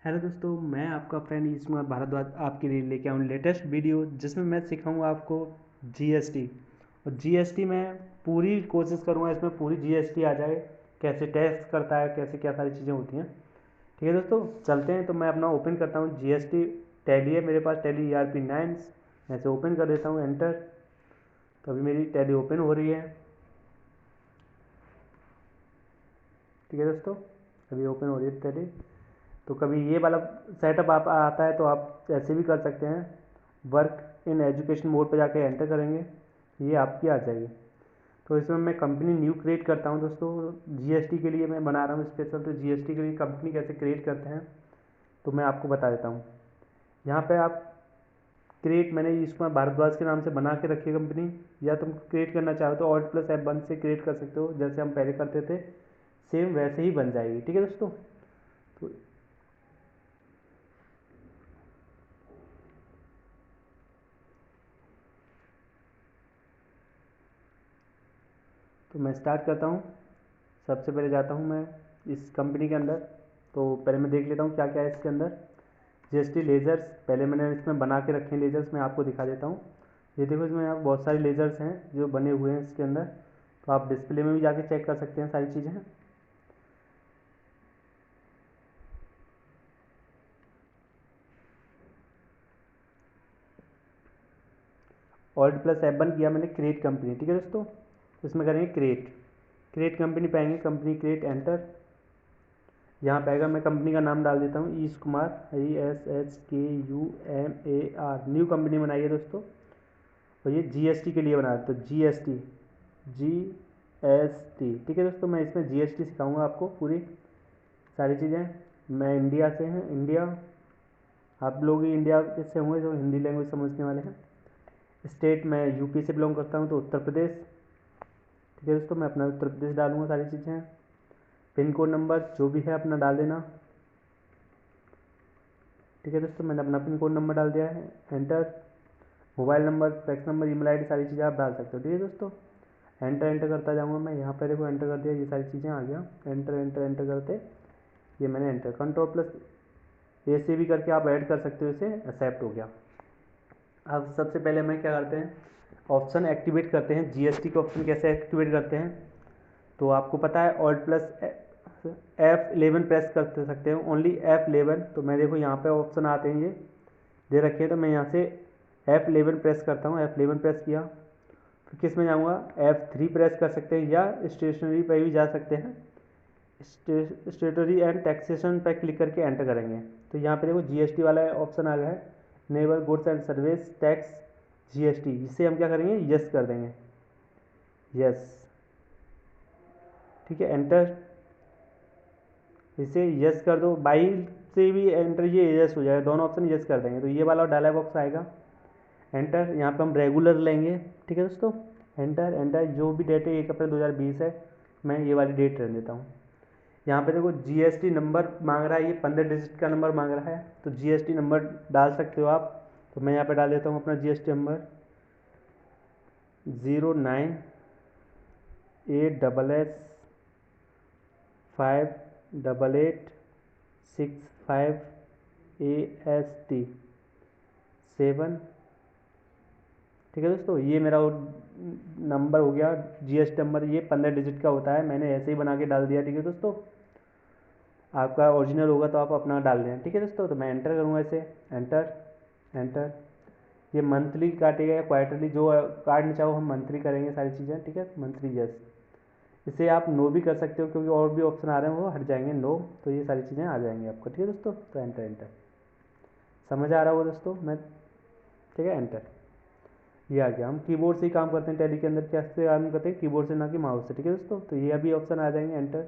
Hello दोस्तों, मैं आपका फ्रेंड ईश कुमार भारद्वाज आपके लिए लेके आऊँ लेटेस्ट वीडियो जिसमें मैं सिखाऊंगा आपको जीएसटी। और जीएसटी में पूरी कोशिश करूंगा इसमें पूरी जीएसटी आ जाए, कैसे टैक्स करता है, कैसे क्या सारी चीज़ें होती हैं। ठीक है दोस्तों, चलते हैं। तो मैं अपना ओपन करता हूँ जीएसटी। टैली है मेरे पास, टैली ERP9। मैं इसे ओपन कर देता हूँ, एंटर। तो अभी मेरी टैली ओपन हो रही है। ठीक है दोस्तों, अभी ओपन हो रही है टैली। तो कभी ये वाला सेटअप आप आता है तो आप ऐसे भी कर सकते हैं। वर्क इन एजुकेशन मोड पर जाके एंटर करेंगे, ये आपकी आ जाएगी। तो इसमें मैं कंपनी न्यू क्रिएट करता हूँ दोस्तों। जीएसटी के लिए मैं बना रहा हूँ स्पेशल, तो जीएसटी के लिए कंपनी कैसे क्रिएट करते हैं तो मैं आपको बता देता हूँ। यहाँ पे आप क्रिएट, मैंने इसमें भारद्वाज के नाम से बना के रखी है कंपनी। या तुम क्रिएट करना चाहो तो Alt+F1 से क्रिएट कर सकते हो, जैसे हम पहले करते थे सेम वैसे ही बन जाएगी। ठीक है दोस्तों, तो मैं स्टार्ट करता हूँ। सबसे पहले जाता हूँ मैं इस कंपनी के अंदर। तो पहले मैं देख लेता हूँ क्या क्या है इसके अंदर। जीएसटी लेजर्स, पहले मैंने इसमें बना के रखे हैं लेजर्स, मैं आपको दिखा देता हूँ। ये देखो, इसमें यहाँ बहुत सारे लेजर्स हैं जो बने हुए हैं इसके अंदर। तो आप डिस्प्ले में भी जाके चेक कर सकते हैं सारी चीज़ें। Alt+F1 किया मैंने, क्रिएट कंपनी। ठीक है दोस्तों, इसमें करेंगे क्रिएट। क्रिएट कंपनी पे आएंगे, कंपनी क्रिएट, एंटर। यहाँ पे आएगा, मैं कंपनी का नाम डाल देता हूँ ईश कुमार, ISHKUMAR। न्यू कंपनी बनाई है दोस्तों। और ये जीएसटी के लिए बनाया, तो जीएसटी। ठीक है दोस्तों, मैं इसमें जीएसटी सिखाऊंगा आपको पूरी सारी चीज़ें। मैं इंडिया से हैं, इंडिया। आप लोग ही इंडिया से होंगे जो हिंदी लैंग्वेज समझने वाले हैं। स्टेट, मैं यूपी से बिलोंग करता हूँ, तो उत्तर प्रदेश। ठीक है दोस्तों, मैं अपना उत्तर प्रदेश डालूंगा सारी चीज़ें। पिन कोड नंबर जो भी है अपना डाल देना। ठीक है दोस्तों, मैंने अपना पिन कोड नंबर डाल दिया है, enter. Mobile number, fax number, email ID, सारी चीज़ें आप डाल सकते हो। ठीक है दोस्तों, एंटर एंटर करता जाऊँगा मैं। यहाँ पर देखो एंटर कर दिया, ये सारी चीज़ें आ गया। एंटर एंटर एंटर करते ये मैंने एंटर, कंट्रोल+A से भी करके आप ऐड कर सकते हो, इसे एक्सेप्ट हो गया। अब सबसे पहले मैं क्या करते हैं, ऑप्शन एक्टिवेट करते हैं। जीएसटी के ऑप्शन कैसे एक्टिवेट करते हैं तो आपको पता है, Alt+F11 प्रेस कर सकते हैं, ओनली F11। तो मैं देखो यहाँ पे ऑप्शन आते हैं, ये दे रखे हैं। तो मैं यहाँ से F11 प्रेस करता हूँ, F11 प्रेस किया। फिर किस में जाऊँगा, F3 प्रेस कर सकते हैं, या स्टेशनरी पर भी जा सकते हैं। स्टेटरी एंड टैक्सेशन पर क्लिक करके एंटर करेंगे। तो यहाँ पे देखो जीएसटी वाला ऑप्शन आ गया है, neighbour goods and service tax GST. इससे हम क्या करेंगे, यस कर देंगे, यस। ठीक है, एंटर। इसे यस कर दो, बाई से भी एंटर, ये यस हो जाएगा, दोनों ऑप्शन यस कर देंगे। तो ये वाला डायलॉग बॉक्स आएगा, एंटर। यहाँ पे हम रेगुलर लेंगे। ठीक है दोस्तों, एंटर एंटर। जो भी डेट है 1 अप्रैल 2020 है, मैं ये वाली डेट रख देता हूँ। यहाँ पे देखो जीएसटी नंबर मांग रहा है, ये 15 डिजिट का नंबर मांग रहा है, तो जीएसटी नंबर डाल सकते हो आप। तो मैं यहाँ पे डाल देता हूँ अपना जीएसटी नंबर 09ASS588865AST7। ठीक है दोस्तों, ये मेरा नंबर हो गया जीएसटी नंबर। ये 15 डिजिट का होता है, मैंने ऐसे ही बना के डाल दिया। ठीक है दोस्तों, आपका ओरिजिनल होगा तो आप अपना डाल दें। ठीक है दोस्तों, तो मैं एंटर करूँगा इसे, एंटर एंटर। ये मंथली काटेगा या क्वार्टरली, जो काटना चाहो हम मंथली करेंगे सारी चीज़ें। ठीक है, मंथली यस। इसे आप नो भी कर सकते हो, क्योंकि और भी ऑप्शन आ रहे हैं वो हट जाएंगे, नो। तो ये सारी चीज़ें आ जाएंगी आपको। ठीक है दोस्तों, तो एंटर एंटर। समझ आ रहा होगा दोस्तों, मैं, ठीक है, एंटर। ये आ गया। हम कीबोर्ड से ही काम करते हैं टैली के अंदर, कैसे काम करते हैं, कीबोर्ड से, ना कि माउस से। ठीक है दोस्तों, तो ये अभी ऑप्शन आ जाएंगे, एंटर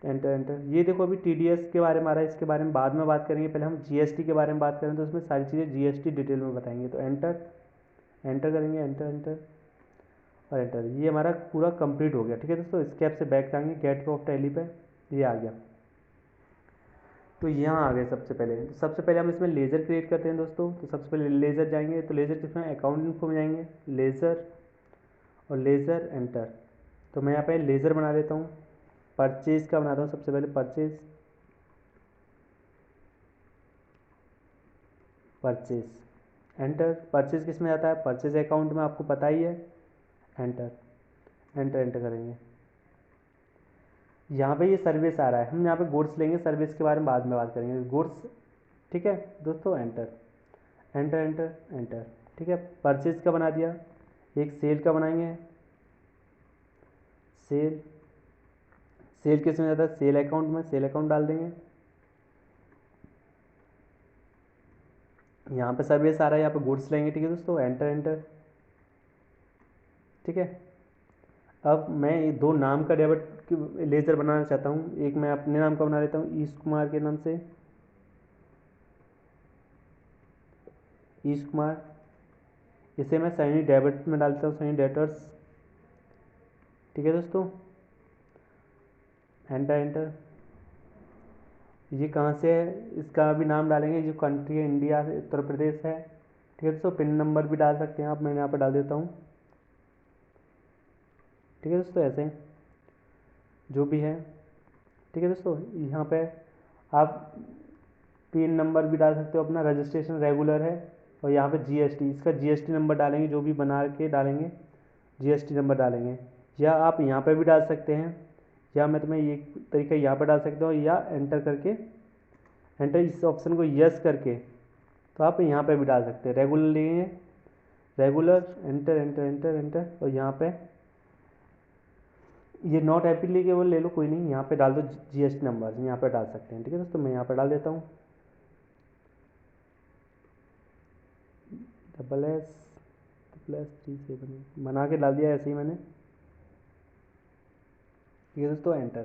एंटर एंटर। ये देखो अभी टीडीएस के बारे में आ रहा है, इसके बारे में बाद में बात करेंगे। पहले हम जीएसटी के बारे में बात करें, तो उसमें सारी चीज़ें जीएसटी डिटेल में बताएंगे। तो एंटर एंटर करेंगे, एंटर एंटर और एंटर। ये हमारा पूरा कंप्लीट हो गया। ठीक है दोस्तों, स्केप से बैक जाएंगे, गेट ऑफ टैली पे, ये आ गया। तो यहाँ आ गए सबसे पहले। तो सबसे पहले हम इसमें लेज़र क्रिएट करते हैं दोस्तों। तो सबसे पहले लेज़र जाएंगे, तो लेज़र किसमें, अकाउंट इन्फो में जाएंगे, लेज़र और लेज़र, एंटर। तो मैं यहाँ पे लेज़र बना देता हूँ, परचेज़ का बनाता हूँ सबसे पहले, परचेज़। Purchase enter. परचेज किस में जाता है, परचेज अकाउंट में, आपको पता ही है। एंटर एंटर एंटर करेंगे। यहाँ पे ये सर्विस आ रहा है, हम यहाँ पे गुड्स लेंगे, सर्विस के बारे में बाद में बात करेंगे। गुड्स, ठीक है दोस्तों। एंटर एंटर एंटर एंटर, ठीक है। परचेज का बना दिया, एक सेल का बनाएंगे। सेल, सेल किस में जाता है, सेल अकाउंट में, सेल अकाउंट डाल देंगे। यहाँ पे सर्विस आ रहा है, यहाँ पे गुड्स लेंगे, ठीक है दोस्तों। एंटर एंटर, ठीक है। अब मैं ये दो नाम का डेबिट लेजर बनाना चाहता हूँ। एक मैं अपने नाम का बना लेता हूँ, ईश कुमार के नाम से, ईश कुमार। इसे मैं सैनी डेबिट में डालता हूँ, सैनी डेटर्स, ठीक है दोस्तों। Enter enter. ये कहाँ से है, इसका भी नाम डालेंगे। जो कंट्री है, इंडिया है, उत्तर प्रदेश है, ठीक है दोस्तों। पिन नंबर भी डाल सकते हैं आप, मैं यहाँ पर डाल देता हूँ, ठीक है दोस्तों। ऐसे जो भी है, ठीक है दोस्तों। यहाँ पे आप पिन नंबर भी डाल सकते हो अपना, रजिस्ट्रेशन रेगुलर है। और यहाँ पे जीएसटी, इसका जीएसटी नंबर डालेंगे, जो भी बना के डालेंगे जीएसटी नंबर डालेंगे। या आप यहाँ पे भी डाल सकते हैं, या मैं तुम्हें ये तरीका यहाँ पर डाल सकता हूँ, या एंटर करके, एंटर इस ऑप्शन को यस करके, तो आप यहाँ पे भी डाल सकते हैं। रेगुलर लेंगे, regular, enter enter enter enter. और यहाँ पे ये नॉट एप्लीकेबल ले लो, कोई नहीं, यहाँ पे डाल दो जीएसटी नंबर, यहाँ पे डाल सकते हैं, ठीक है दोस्तों। मैं यहाँ पे डाल देता हूँ $SS37 बना के डाल दिया, ऐसे ही मैंने, ठीक है दोस्तों। एंटर।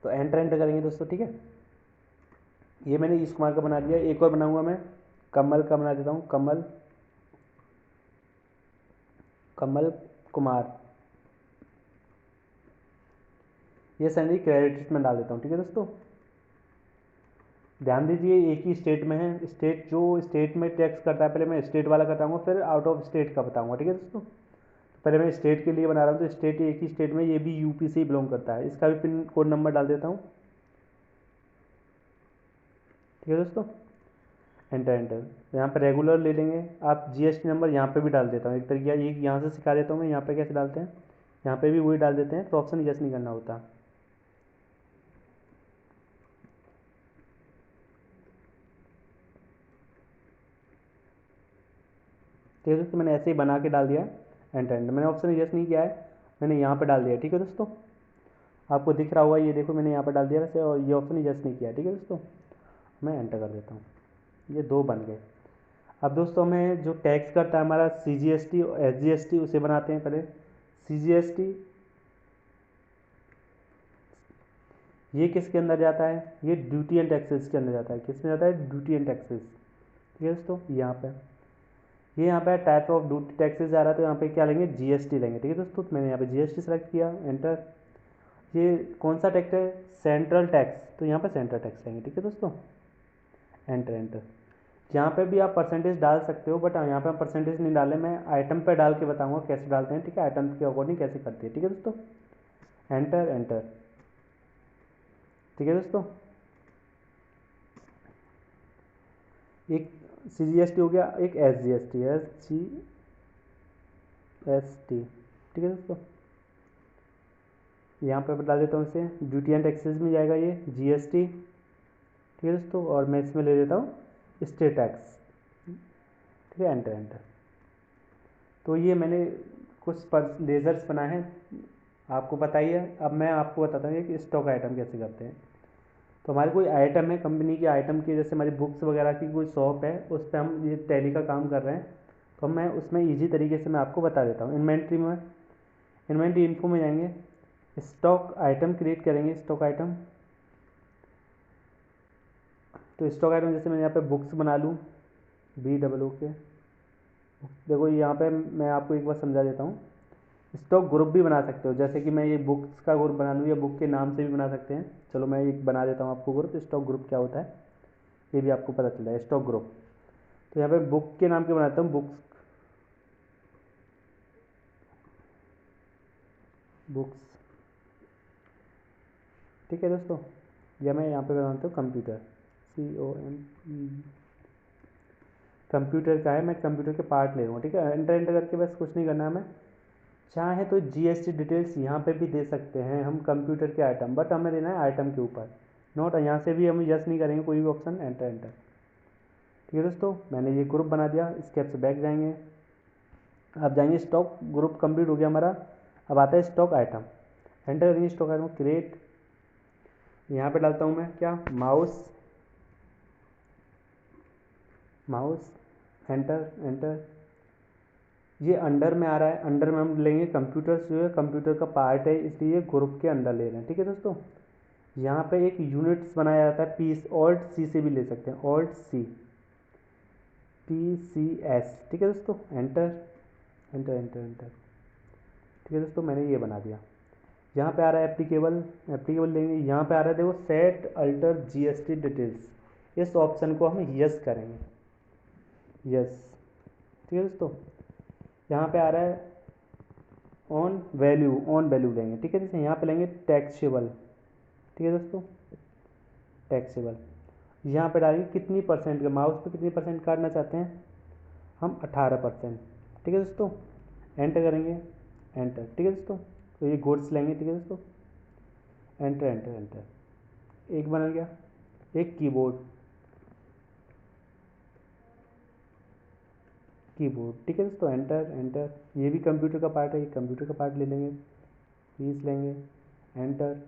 तो एंटर एंटर करेंगे दोस्तों, ठीक है। ये मैंने इस कुमार का बना दिया। एक और बनाऊंगा मैं, कमल का बना देता हूँ, कमल, कमल कुमार। ये सैलरी क्रेडिट में डाल देता हूँ, ठीक है दोस्तों। ध्यान दीजिए, एक ही स्टेट में है। स्टेट, जो स्टेट में टैक्स करता है, पहले मैं स्टेट वाला बताऊंगा, फिर आउट ऑफ स्टेट का बताऊंगा, ठीक है दोस्तों। पहले मैं स्टेट के लिए बना रहा हूँ, तो स्टेट एक ही स्टेट में, ये भी यूपी से ही बिलोंग करता है। इसका भी पिन कोड नंबर डाल देता हूँ, ठीक है दोस्तों। Enter enter. यहाँ पे रेगुलर ले लेंगे आप, जीएसटी नंबर यहाँ पे भी डाल देता हूँ। एक तरीका ये यहाँ से सिखा देता हूँ मैं, यहाँ पे कैसे डालते हैं, यहाँ पे भी वही डाल देते हैं, तो ऑप्शन यस नहीं करना होता। ठीक है दोस्तों, मैंने ऐसे ही बना के डाल दिया। एंटर एंटर, मैंने ऑप्शन यस नहीं किया है, मैंने यहाँ पे डाल दिया, ठीक है दोस्तों। आपको दिख रहा होगा, ये देखो मैंने यहाँ पर डाल दिया वैसे, और ये ऑप्शन यस नहीं किया, ठीक है दोस्तों। मैं एंटर कर देता हूँ, ये दो बन गए। अब दोस्तों हमें जो टैक्स करता है हमारा CGST और SGST, उसे बनाते हैं पहले। CGST ये किसके अंदर जाता है, ये ड्यूटी एंड टैक्सेस के अंदर जाता है। किस में जाता है, ड्यूटी एंड टैक्सेस, ठीक है दोस्तों। यहाँ पे ये यहाँ पे टाइप ऑफ ड्यूटी टैक्सेस जा रहा है, तो यहाँ पे क्या लेंगे, GST लेंगे, ठीक है दोस्तों। तो मैंने यहाँ पे GST सेलेक्ट किया, एंटर। ये कौन सा टैक्स है, सेंट्रल टैक्स, तो यहाँ पे सेंट्रल टैक्स लेंगे, ठीक है दोस्तों। Enter enter. यहाँ पे भी आप परसेंटेज डाल सकते हो, बट यहाँ पे हम परसेंटेज नहीं डालें, मैं आइटम पे डाल के बताऊंगा कैसे डालते हैं, ठीक है। आइटम के अकॉर्डिंग कैसे करते हैं, ठीक है दोस्तों। एंटर एंटर, ठीक है दोस्तों। एक CGST हो गया, एक SGST, SGST, ठीक है दोस्तों। यहाँ पे डाल देता हूँ इसे, ड्यूटी एंड टैक्सेस में जाएगा ये GST, ठीक है दोस्तों। और मैं इसमें ले लेता हूँ स्टेट टैक्स, ठीक है। Enter enter. तो ये मैंने कुछ पर लेजर्स बनाए हैं, आपको पता ही है। अब मैं आपको बताता हूँ कि स्टॉक आइटम कैसे करते हैं। तो हमारी कोई आइटम है, कंपनी की आइटम की, जैसे हमारी बुक्स वगैरह की कोई शॉप है, उस पर हम ये टैली का काम कर रहे हैं, तो मैं उसमें ईजी तरीके से मैं आपको बता देता हूँ। इन्वेंट्री में, इन्वेंट्री इन्फो में जाएंगे, स्टॉक आइटम क्रिएट करेंगे, स्टॉक आइटम। तो स्टॉक आइटम जैसे मैं यहाँ पे बुक्स बना लूँ, BOO के, देखो यहाँ पे मैं आपको एक बार समझा देता हूँ। स्टॉक ग्रुप भी बना सकते हो, जैसे कि मैं ये बुक्स का ग्रुप बना लूँ, या बुक के नाम से भी बना सकते हैं। चलो मैं एक बना देता हूँ आपको ग्रुप, स्टॉक ग्रुप क्या होता है ये भी आपको पता चल जाए, स्टॉक ग्रुप। तो यहाँ पे बुक के नाम के बनाता हूँ, बुक्स, बुक्स, ठीक है दोस्तों। या मैं यहाँ पे बनाता हूँ कंप्यूटर, COM, कंप्यूटर का है, मैं कंप्यूटर के पार्ट ले रहा हूँ, ठीक है। एंटर एंटर करके बस कुछ नहीं करना है हमें। चाहे तो GST डिटेल्स यहाँ पे भी दे सकते हैं हम कंप्यूटर के आइटम, बट हमें देना है आइटम के ऊपर, नोट यहाँ से भी हम यस नहीं करेंगे कोई भी ऑप्शन, एंटर एंटर। ठीक है दोस्तों, मैंने ये ग्रुप बना दिया, स्केप से बैक जाएंगे। अब जाएंगे स्टॉक ग्रुप कंप्लीट हो गया हमारा। अब आता है स्टॉक आइटम, एंटर करेंगे स्टॉक आइटम क्रिएट। यहाँ पे डालता हूँ मैं क्या, माउस, माउस, एंटर एंटर। ये अंडर में आ रहा है, अंडर में हम लेंगे कंप्यूटर, जो है कंप्यूटर का पार्ट है इसलिए ग्रुप के अंदर ले रहे हैं। ठीक है दोस्तों, यहाँ पे एक यूनिट्स बनाया जाता है, पीस, ऑल्ट सी से भी ले सकते हैं, ऑल्ट सी, PCS। ठीक है दोस्तों, एंटर एंटर एंटर एंटर। ठीक है दोस्तों, मैंने ये बना दिया। यहाँ पे आ रहा है एप्लीकेबल, एप्लीकेबल लेंगे। यहाँ पे आ रहा है देखो सेट अल्टर GST डिटेल्स, इस ऑप्शन को हम यस करेंगे, यस। ठीक है दोस्तों, यहाँ पे आ रहा है ऑन वैल्यू, ऑन वैल्यू लेंगे। ठीक है, जैसे यहाँ पे लेंगे टैक्सेबल। ठीक है दोस्तों, टैक्सेबल। यहाँ पे डालेंगे कितनी परसेंट का, माउस पे कितनी परसेंट काटना चाहते हैं हम, 18%। ठीक है दोस्तों, एंटर करेंगे, एंटर। ठीक है दोस्तों, तो ये गुड्स लेंगे। ठीक है दोस्तों, एंटर एंटर एंटर। एक बन गया, एक कीबोर्ड, कीबोर्ड। ठीक है दोस्तों, एंटर एंटर। ये भी कंप्यूटर का पार्ट है, ये कंप्यूटर का पार्ट ले लेंगे, पीस लेंगे, एंटर।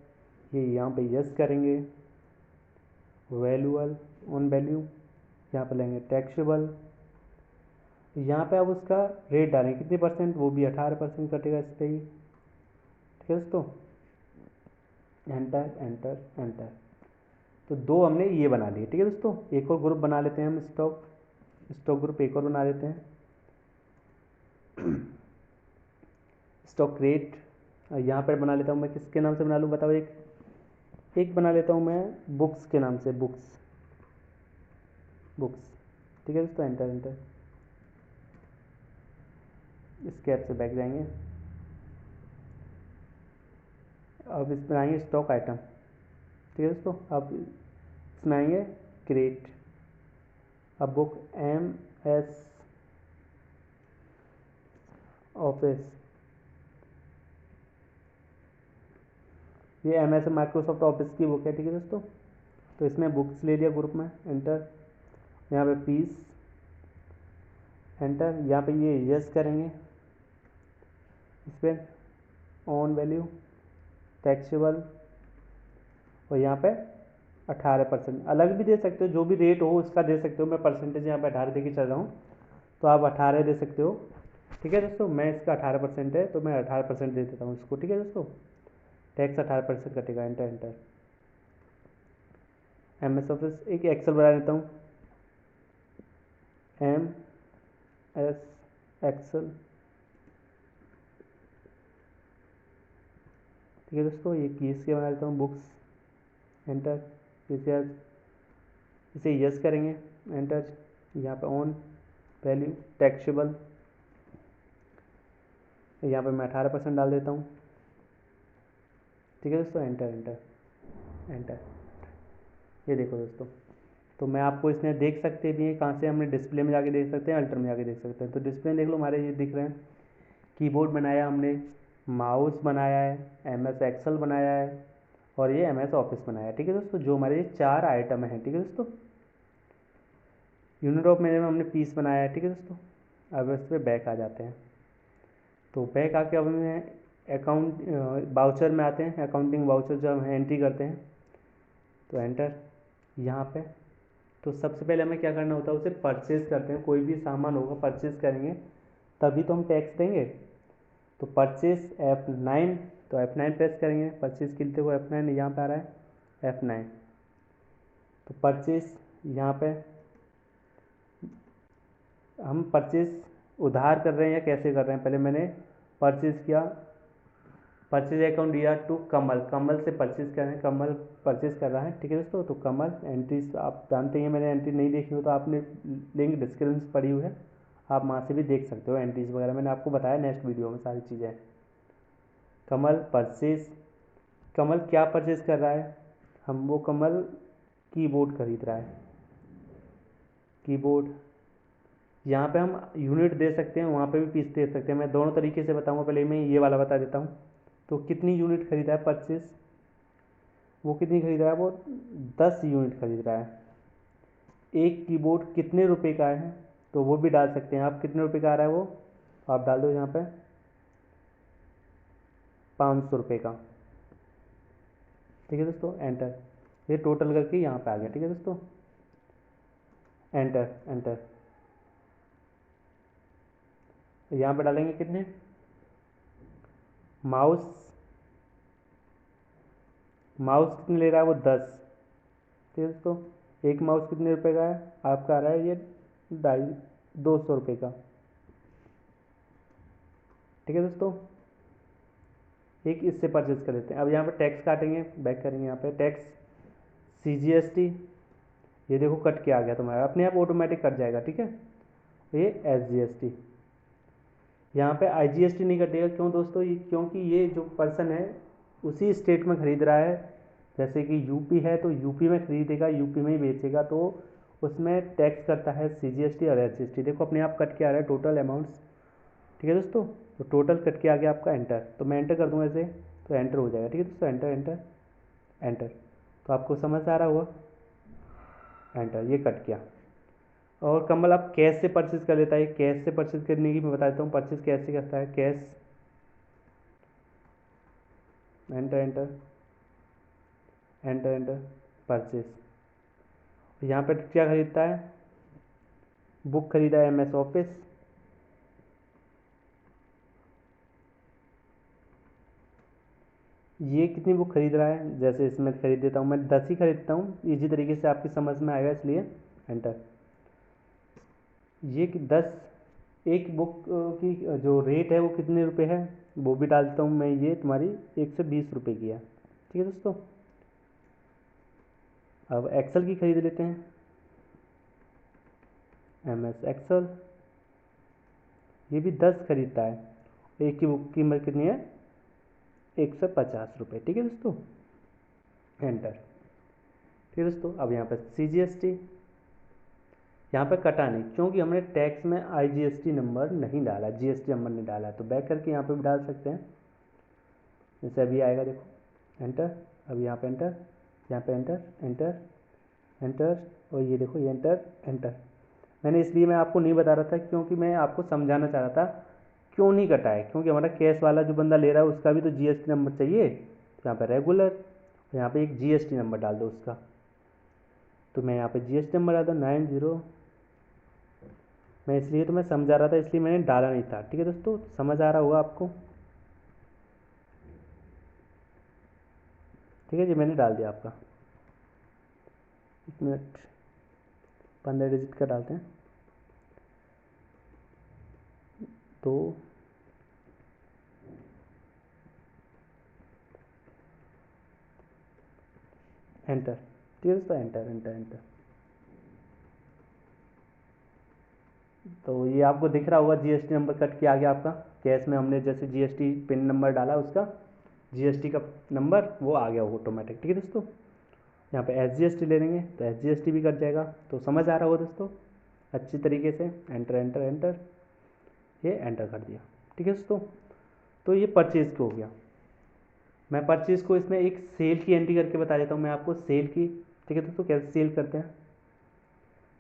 ये यहाँ पे यस करेंगे, वैल्यूअल, ऑन वैल्यू। यहाँ पे लेंगे टैक्सेबल। यहाँ पे अब उसका रेट डालेंगे कितनी परसेंट, वो भी 18% कटेगा इस पर ही। ठीक है दोस्तों, एंटर एंटर एंटर। तो दो हमने ये बना लिए। ठीक है दोस्तों, एक और ग्रुप बना लेते हैं हम, स्टॉक, स्टॉक ग्रुप एक और बना लेते हैं, स्टॉक क्रिएट। यहाँ पर बना लेता हूँ मैं, किसके नाम से बना लूँ बताओ, एक बना लेता हूँ मैं बुक्स के नाम से, बुक्स, बुक्स। ठीक है दोस्तों, एंटर एंटर। इसके ऐप से बैक जाएंगे। अब इसमें आएंगे स्टॉक आइटम। ठीक है दोस्तों, अब इसमें आएंगे क्रिएट। अब बुक MS ऑफिस, ये MS माइक्रोसॉफ्ट ऑफिस की बुक है। ठीक है दोस्तों, तो इसमें बुक्स ले लिया ग्रुप में, एंटर। यहाँ पे पीस, एंटर। यहाँ पे ये यस करेंगे, इस पर ऑन वैल्यू, टैक्सेबल, और यहाँ पे 18%। अलग भी दे सकते हो, जो भी रेट हो उसका दे सकते हो। मैं परसेंटेज यहाँ पे 18 दे के चल रहा हूँ, तो आप 18 दे सकते हो। ठीक है दोस्तों, मैं इसका 18% है तो मैं 18% दे देता हूँ इसको। ठीक है दोस्तों, टैक्स 18% कटेगा, एंटर एंटर। MS ऑफिस, एक एक्सेल बना लेता हूँ, MS एक्सेल। ठीक है दोस्तों, ये कीज के बना लेता हूँ, बुक्स, एंटर। इसे यस करेंगे, एंटर। यहाँ पे ऑन वैल्यू, टैक्सेबल, यहाँ पे मैं 18% डाल देता हूँ। ठीक है दोस्तों, एंटर एंटर एंटर। ये देखो दोस्तों, तो मैं आपको इसमें देख सकते भी हैं कहाँ से, हमने डिस्प्ले में जाके देख सकते हैं, अल्टर में जाके देख सकते हैं। तो डिस्प्ले में देख लो, हमारे ये दिख रहे हैं, कीबोर्ड बनाया हमने, माउस बनाया है, MS एक्सेल बनाया है, और ये MS ऑफिस बनाया है। ठीक है दोस्तों, जो हमारे ये 4 आइटम हैं। ठीक है दोस्तों, यूनिट ऑफ मेजर में हमने पीस बनाया है। ठीक है दोस्तों, अब इस पर बैक आ जाते हैं। तो बैक आके अब हमें अकाउंट वाउचर में आते हैं, अकाउंटिंग वाउचर जो हम एंट्री करते हैं, तो एंटर यहाँ पे। तो सबसे पहले हमें क्या करना होता है, उसे परचेज करते हैं। कोई भी सामान होगा परचेज करेंगे तभी तो हम टैक्स देंगे। तो परचेज F9, तो F9 प्रेस करेंगे, परचेज के लिए वो F9 यहाँ पे आ रहा है, F9। तो परचेज, यहाँ पे हम परचेज उधार कर रहे हैं या कैसे कर रहे हैं, पहले मैंने परचेज किया, परचेज अकाउंट दिया टू कमल, कमल से परचेज कर रहे हैं, कमल परचेज कर रहा है। ठीक है दोस्तों, तो कमल एंट्रीज आप जानते हैं, मैंने एंट्री नहीं देखी हो तो आपने लिंक डिस्क्रिप्शन पड़ी हुई है, आप वहाँ से भी देख सकते हो एंट्रीज वगैरह, मैंने आपको बताया नेक्स्ट वीडियो में सारी चीज़ें। कमल परचेज, कमल क्या परचेज कर रहा है, हम वो कमल कीबोर्ड खरीद रहा है, कीबोर्ड। यहाँ पे हम यूनिट दे सकते हैं, वहाँ पे भी पीस दे सकते हैं। मैं दोनों तरीके से बताऊँगा, पहले मैं ये वाला बता देता हूँ। तो कितनी यूनिट खरीदा है परचेस, वो कितनी खरीद रहा है, वो 10 यूनिट खरीद रहा है। एक कीबोर्ड कितने रुपए का है, तो वो भी डाल सकते हैं आप, कितने रुपए का आ रहा है वो, तो आप डाल दो यहाँ पे 500 रुपये का। ठीक है दोस्तों, एंटर। ये टोटल करके यहाँ पे आ गया। ठीक है दोस्तों, एंटर एंटर। यहाँ पे डालेंगे कितने, माउस, माउस कितने ले रहा है वो 10। ठीक है दोस्तों, एक माउस कितने रुपए का है, आपका आ रहा है ये 250 रुपये का। ठीक है दोस्तों, एक इससे परचेज कर लेते हैं। अब यहाँ पे टैक्स काटेंगे, बैक करेंगे यहाँ पे टैक्स, CGST, ये देखो कट के आ गया तुम्हारा, अपने आप ऑटोमेटिक कट जाएगा। ठीक है, ये SGST, यहाँ पे IGST नहीं कटेगा। क्यों दोस्तों, क्योंकि ये जो पर्सन है उसी स्टेट में खरीद रहा है। जैसे कि यूपी है तो यूपी में खरीदेगा, यूपी में ही बेचेगा, तो उसमें टैक्स करता है CGST और SGST। देखो अपने आप कट के आ रहा है टोटल अमाउंट्स। ठीक है दोस्तों, तो टोटल कट के आ गया आपका, एंटर। तो मैं एंटर कर दूँगा ऐसे, तो एंटर हो जाएगा। ठीक है दोस्तों, एंटर एंटर एंटर। तो आपको समझ आ रहा होगा, एंटर, ये कट गया। और कमल आप कैश से परचेज कर लेता है, कैश से परचेज करने की मैं बता देता हूँ, परचेज कैसे करता है, cash, enter enter enter enter, purchase. यहाँ पर क्या खरीदता है, बुक खरीदा है MS ऑफिस, ये कितनी बुक खरीद रहा है, जैसे इसमें खरीद देता हूँ मैं 10 ही खरीदता हूँ, इजी तरीके से आपकी समझ में आएगा, इसलिए एंटर। ये कि 10, एक बुक की जो रेट है वो कितने रुपए है, वो भी डालता हूँ मैं, ये तुम्हारी 120 रुपये की है। ठीक है दोस्तों, अब एक्सेल की खरीद लेते हैं, MS एक्सेल, ये भी 10 खरीदता है, एक की बुक की कीमत कितनी है, 150 रुपये। ठीक है दोस्तों, एंटर। ठीक है दोस्तों, अब यहाँ पर CGST, यहाँ पे कटा नहीं क्योंकि हमने टैक्स में IGST नंबर नहीं डाला, GST नंबर नहीं डाला है, तो बैक करके यहाँ पे भी डाल सकते हैं। जैसे अभी आएगा देखो, एंटर, अब यहाँ पे एंटर, यहाँ पे एंटर एंटर एंटर, और ये देखो ये एंटर एंटर। मैंने इसलिए मैं आपको नहीं बता रहा था क्योंकि मैं आपको समझाना चाह रहा था क्यों नहीं कटा है, क्योंकि हमारा कैश वाला जो बंदा ले रहा है उसका भी तो GST नंबर चाहिए। तो यहाँ पे रेगुलर, यहाँ पे एक GST नंबर डाल दो उसका, तो मैं यहाँ पे GST नंबर डाल दूँ 90, मैं इसलिए तो मैं समझा रहा था, इसलिए मैंने डाला नहीं था। ठीक है दोस्तों, समझ आ रहा होगा आपको। ठीक है जी, मैंने डाल दिया आपका, 1 मिनट, 15 डिजिट का डालते हैं, तो एंटर। ठीक है दोस्तों, एंटर एंटर एंटर। तो ये आपको दिख रहा होगा GST नंबर कट के आ गया आपका, कैश में हमने जैसे GST पिन नंबर डाला उसका GST का नंबर वो आ गया ऑटोमेटिक। ठीक है दोस्तों, यहाँ पे SGST ले लेंगे तो SGST भी कट जाएगा। तो समझ आ रहा होगा दोस्तों अच्छी तरीके से, एंटर एंटर एंटर, ये एंटर कर दिया। ठीक है दोस्तों, तो ये परचेज को हो गया। मैं परचेज को इसमें एक सेल की एंट्री करके बता देता हूँ मैं आपको, सेल की। ठीक है दोस्तों, कैसे सेल करते हैं,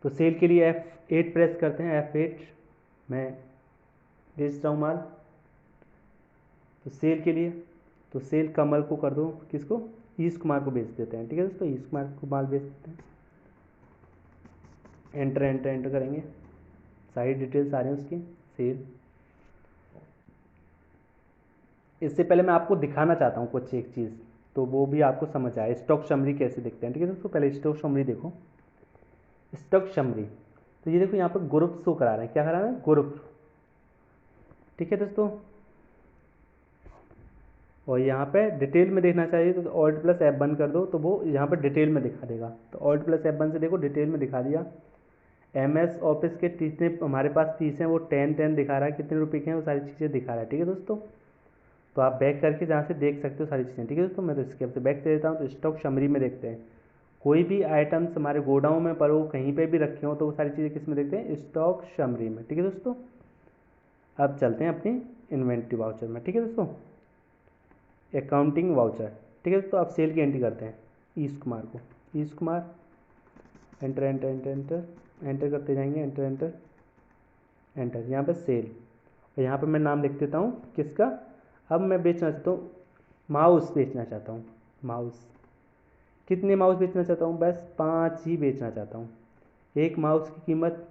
तो सेल के लिए F8 प्रेस करते हैं, F8, मैं बेच रहा हूँ माल, तो सेल के लिए, तो सेल कमल को कर दो, किसको, ईश कुमार को बेच देते हैं। ठीक है दोस्तों, ईश कुमार को माल बेच देते हैं, एंटर एंटर एंटर करेंगे, सारी डिटेल्स आ रही हैं उसकी, सेल। इससे पहले मैं आपको दिखाना चाहता हूँ कुछ एक चीज़, तो वो भी आपको समझ आए, स्टॉक समरी कैसे दिखते हैं। ठीक है दोस्तों, पहले स्टॉक समरी देखो, स्टॉक समरी, तो ये देखो यहाँ पर ग्रुप शो करा रहे हैं, क्या करा रहे हैं, ग्रुप। ठीक है दोस्तों, और यहाँ पे डिटेल में देखना चाहिए तो Alt+F1 कर दो, तो वो यहाँ पर डिटेल में दिखा देगा। तो Alt+F1 से देखो डिटेल में दिखा दिया। MS ऑफिस के कितने हमारे पास फीस हैं, वो 10 दिखा रहा है, कितने रुपए के हैं वो सारी चीज़ें दिखा रहा है। ठीक है दोस्तों, तो आप बैक करके जहाँ से देख सकते हो सारी चीज़ें। ठीक है दोस्तों, मैं तो इसके से बैक दे देता हूँ। तो स्टॉक समरी में देखते हैं, कोई भी आइटम्स हमारे गोडाउन में पड़ो, कहीं पे भी रखे हो, तो वो सारी चीज़ें किस में देखते हैं, स्टॉक समरी में। ठीक है दोस्तों, अब चलते हैं अपनी इन्वेंट्री वाउचर में। ठीक है दोस्तों, अकाउंटिंग वाउचर। ठीक है दोस्तों, अब सेल की एंट्री करते हैं ईश कुमार को। Ish Kumar, enter enter enter enter enter करते जाएंगे, एंटर एंटर एंटर। यहाँ पे सेल, और यहाँ पे मैं नाम लिख देता हूँ किसका। अब मैं बेचना चाहता हूँ, माउस बेचना चाहता हूँ। माउस, कितने माउस बेचना चाहता हूँ, बस 5 ही बेचना चाहता हूँ। एक माउस की कीमत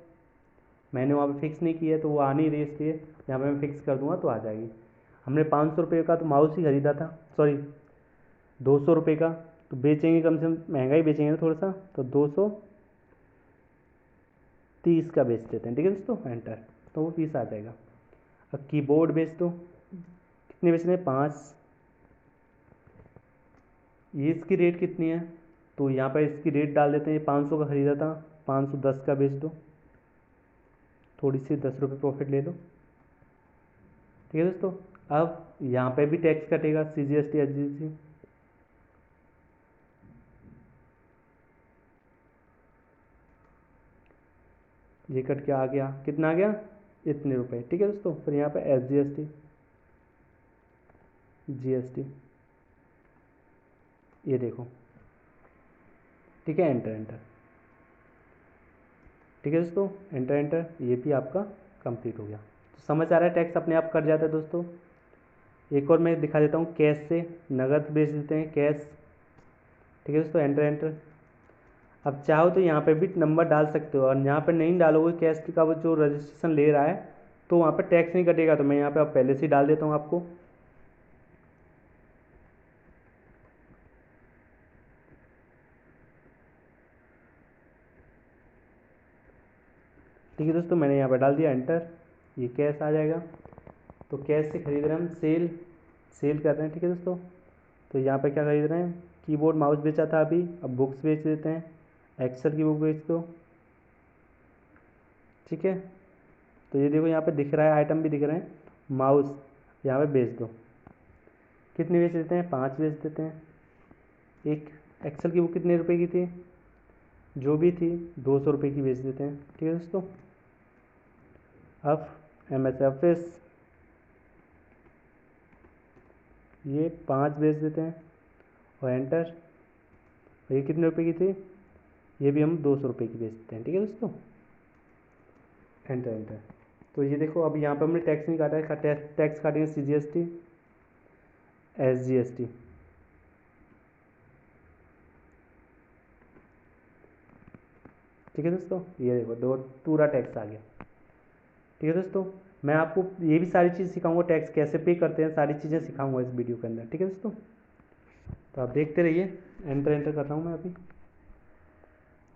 मैंने वहाँ पे फिक्स नहीं की है, तो वो आ नहीं रही, इसलिए यहाँ पे मैं फिक्स कर दूंगा तो आ जाएगी। हमने 500 रुपये का तो माउस ही खरीदा था, सॉरी 200 रुपये का, तो बेचेंगे कम से कम, महंगा ही बेचेंगे ना थोड़ा सा, तो 230 का बेच देते हैं। ठीक है दोस्तों, एंटर, तो वो पीस आ जाएगा। अब कीबोर्ड बेच दो, कितने बेचने हैं, 5। ये इसकी रेट कितनी है, तो यहाँ पर इसकी रेट डाल देते हैं। 500 का खरीदा था, 510 का बेच दो, थोड़ी सी 10 रुपये प्रॉफिट ले लो। ठीक है दोस्तों, अब यहाँ पे भी टैक्स कटेगा, CGST SGST। ये कट के आ गया, कितना आ गया, इतने रुपए। ठीक है दोस्तों, फिर यहाँ पे SGST GST, ये देखो। ठीक है, एंटर एंटर। ठीक है दोस्तों, एंटर एंटर, ये भी आपका कंप्लीट हो गया। तो समझ आ रहा है, टैक्स अपने आप कट जाता है दोस्तों। एक और मैं दिखा देता हूँ, कैश से नगद बेच देते हैं, कैश। ठीक है दोस्तों, एंटर एंटर। अब चाहो तो यहाँ पे भी नंबर डाल सकते हो, और यहाँ पे नहीं डालोगे कैश का वो जो रजिस्ट्रेशन ले रहा है, तो वहाँ पे टैक्स नहीं कटेगा। तो मैं यहाँ पे अब पहले से ही डाल देता हूँ आपको। ठीक है दोस्तों, मैंने यहाँ पर डाल दिया, एंटर, ये कैश आ जाएगा। तो कैश से खरीद रहे हैं हम, सेल, सेल कर रहे हैं। ठीक है दोस्तों, तो यहाँ पे क्या खरीद रहे हैं, कीबोर्ड माउस बेचा था अभी, अब बुक्स बेच देते हैं, एक्सेल की बुक बेच दो। ठीक है, तो ये देखो यहाँ पे दिख रहा है, आइटम भी दिख रहे हैं, माउस यहाँ पे बेच दो। कितने बेच देते हैं, 5 बेच देते हैं। एक एक्सेल की बुक कितने रुपए की थी, जो भी थी 200 रुपये की बेच देते हैं। ठीक है दोस्तों, अब MS ऑफिस, ये 5 बेच देते हैं, और एंटर। ये कितने रुपए की थी, ये भी हम 200 रुपये की बेच देते हैं। ठीक है दोस्तों, एंटर एंटर। तो ये देखो, अब यहाँ पर हमने टैक्स नहीं काटा है, टैक्स काटेंगे CGST SGST। ठीक है दोस्तों, ये देखो दो पूरा टैक्स आ गया। ठीक है दोस्तों, मैं आपको ये भी सारी चीज़ सिखाऊंगा, टैक्स कैसे पे करते हैं, सारी चीज़ें सिखाऊंगा इस वीडियो के अंदर। ठीक है दोस्तों, तो आप देखते रहिए। एंटर एंटर कर रहा हूँ मैं अभी,